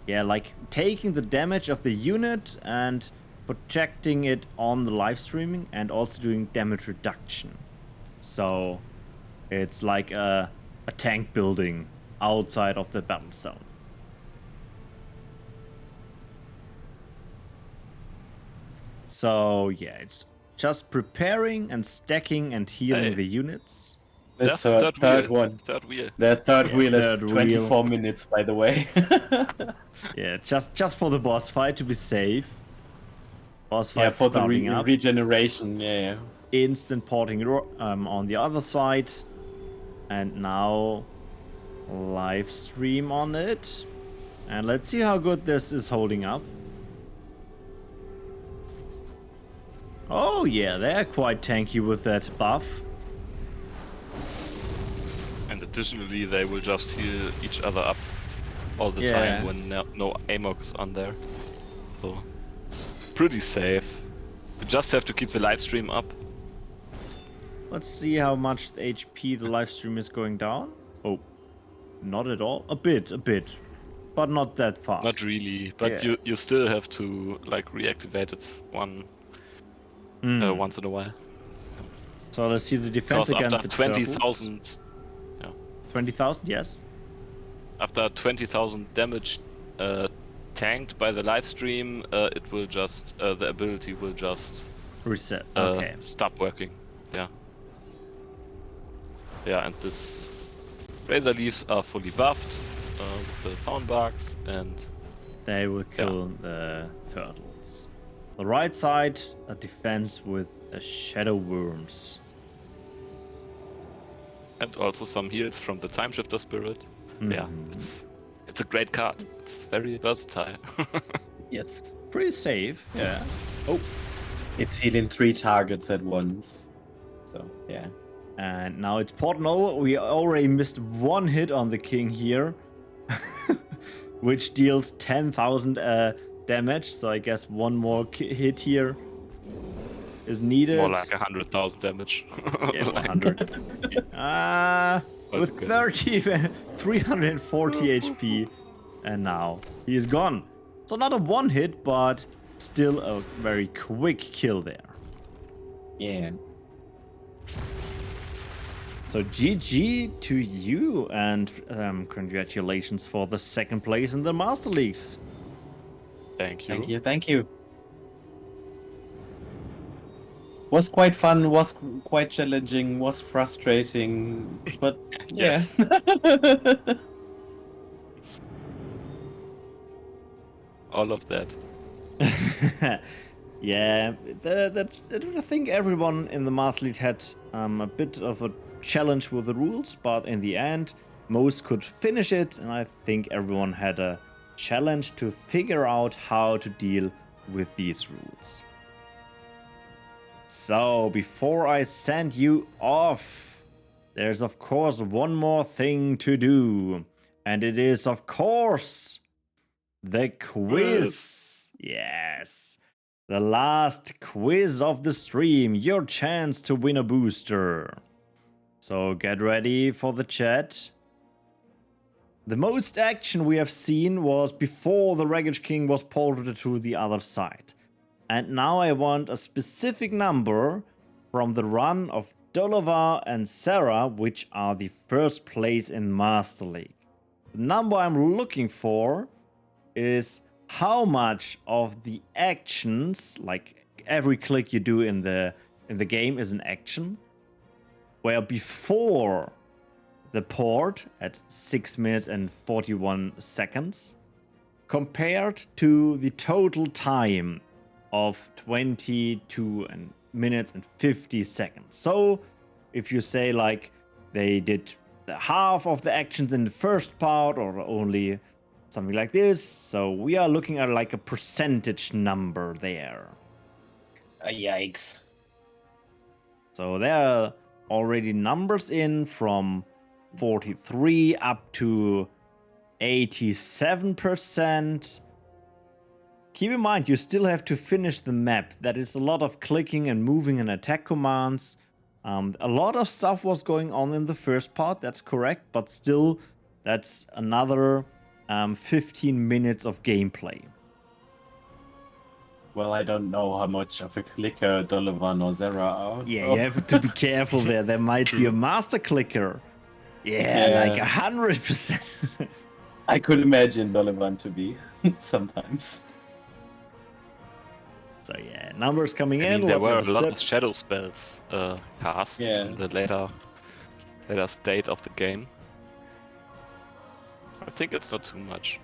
yeah, like taking the damage of the unit and projecting it on the live streaming and also doing damage reduction. So it's like a tank building outside of the battle zone. So yeah, it's just preparing and stacking and healing Hey. the units. This Just third wheel. one. Third wheel. The third Yeah, wheel third is wheel. 24 minutes, by the way. Yeah, just for the boss fight to be safe. Boss fight Yeah, for the starting up. regeneration, yeah. Instant porting on the other side. And now live stream on it. And let's see how good this is holding up. Oh yeah, they're quite tanky with that buff. And additionally, they will just heal each other up all the Yeah. time when no amok is on there. So it's pretty safe. You just have to keep the live stream up. Let's see how much the HP the live stream is going down. Oh, not at all. A bit. But not that fast. Not really, but Yeah. you still have to like reactivate it once in a while. So let's see the defense Because against after the 20,000, 20,000, yes. after 20,000 damage tanked by the live stream, it will just the ability will just Reset. Okay. stop working. Yeah. Yeah, and this razor leaves are fully buffed with the fawn bugs, and They will kill the turtles. The right side, a defense with shadow worms. also some heals from the time shifter spirit. Yeah, Mhm. it's a great card. It's very versatile. Yes. Pretty safe. Yeah. It's healing 3 targets at once. So yeah. And now it's Portnoy. We already missed one hit on the king here, which deals 10,000 damage. So I guess one more hit here is needed. More like 100,000 damage. Yeah, Like- 100. With okay. 340 HP. And now he is gone. So not a one hit, but still a very quick kill there. Yeah. So GG to you, and congratulations for the second place in the Master Leagues. Thank you. Thank you. Thank you. Was quite fun. Was quite challenging. Was frustrating. But yeah. Yes. All of that. Yeah, I think everyone in the Master League had a bit of a challenge with the rules, but in the end, most could finish it, and I think everyone had a challenge to figure out how to deal with these rules. So, before I send you off, there's of course one more thing to do, and it is of course the quiz. Yes. The last quiz of the stream, your chance to win a booster. So get ready for the chat. The most action we have seen was before the Wreckage King was ported to the other side. And now I want a specific number from the run of Dolewan and Serar, which are the first place in Master League. The number I'm looking for is how much of the actions, like every click you do in the game is an action, where before the port at 6 minutes and 41 seconds, compared to the total time of 22 minutes and 50 seconds. So if you say like they did half of the actions in the first part or only something like this, so we are looking at like a percentage number there. Yikes. So there are already numbers in from 43 up to 87%. Keep in mind, you still have to finish the map. That is a lot of clicking and moving and attack commands. A lot of stuff was going on in the first part, that's correct, but still, that's another 15 minutes of gameplay. Well, I don't know how much of a clicker Dolewan or Serar are. Yeah, so- you have to be careful there. There might be a master clicker. Yeah, like 100%. I could imagine Dolewan to be sometimes. So yeah, numbers coming I in. mean, there what were a was lot said. of shadow spells cast in the later state of the game. I think it's not too much.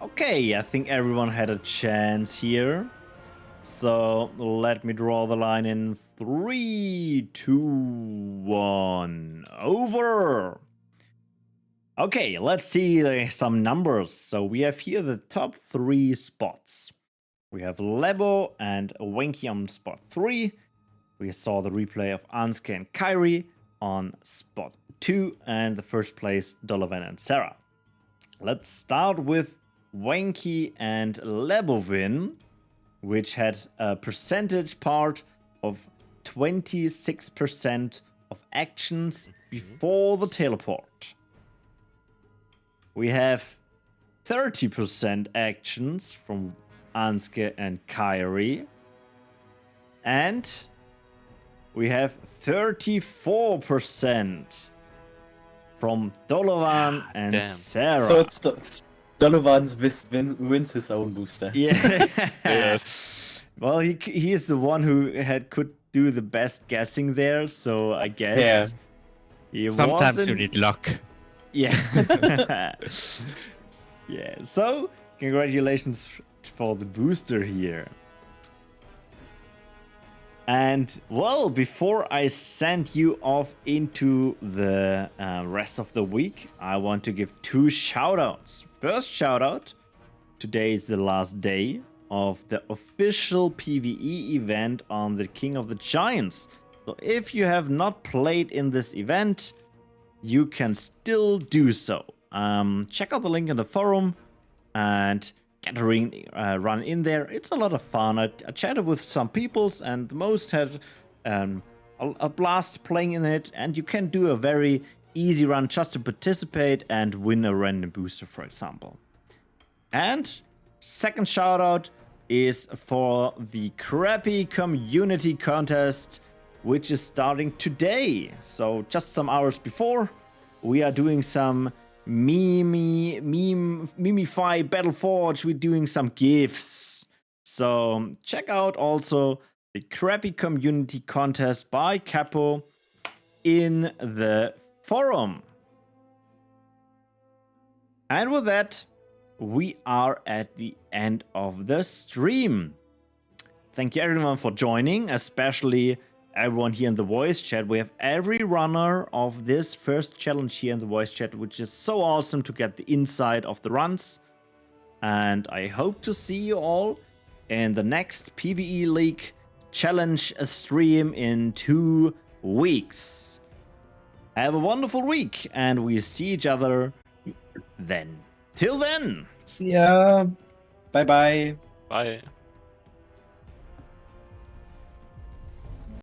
Okay, I think everyone had a chance here. So let me draw the line in 3, 2, 1. Over. Okay, let's see some numbers. So we have here the top 3 spots. We have Lebo and Wanky on spot 3. We saw the replay of Anske and Kayrie on spot 2, and the first place Dolewan and Serar. Let's start with Wanky and Lebowin, which had a percentage part of 26% of actions before the teleport. We have 30% actions from Anske and Kayrie. And we have 34% from Dolewan and damn. Serar. So it's Dolewan wins his own booster. Yeah. Yes. Well, he is the one who could do the best guessing there, so I guess he Sometimes wasn't... you need luck. Yeah. Yeah. So congratulations for the booster here. And well, before I send you off into the rest of the week, I want to give 2 shoutouts. First shoutout, today is the last day of the official PvE event on the King of the Giants. So if you have not played in this event, you can still do so. Check out the link in the forum and get a run in there. It's a lot of fun. I chatted with some peoples and most had a blast playing in it, and you can do a very easy run just to participate and win a random booster, for example. And second shout out is for the crappy community contest, which is starting today. So just some hours before, we are doing some Memify Battleforge. We're doing some gifts. So check out also the crappy community contest by Capo in the forum. And with that, we are at the end of the stream. Thank you everyone for joining, especially everyone here in the voice chat. We have every runner of this first challenge here in the voice chat, which is so awesome to get the inside of the runs. And I hope to see you all in the next PvE League challenge stream in 2 weeks. Have a wonderful week, and we see each other then. Till then. See ya. Bye bye. Bye.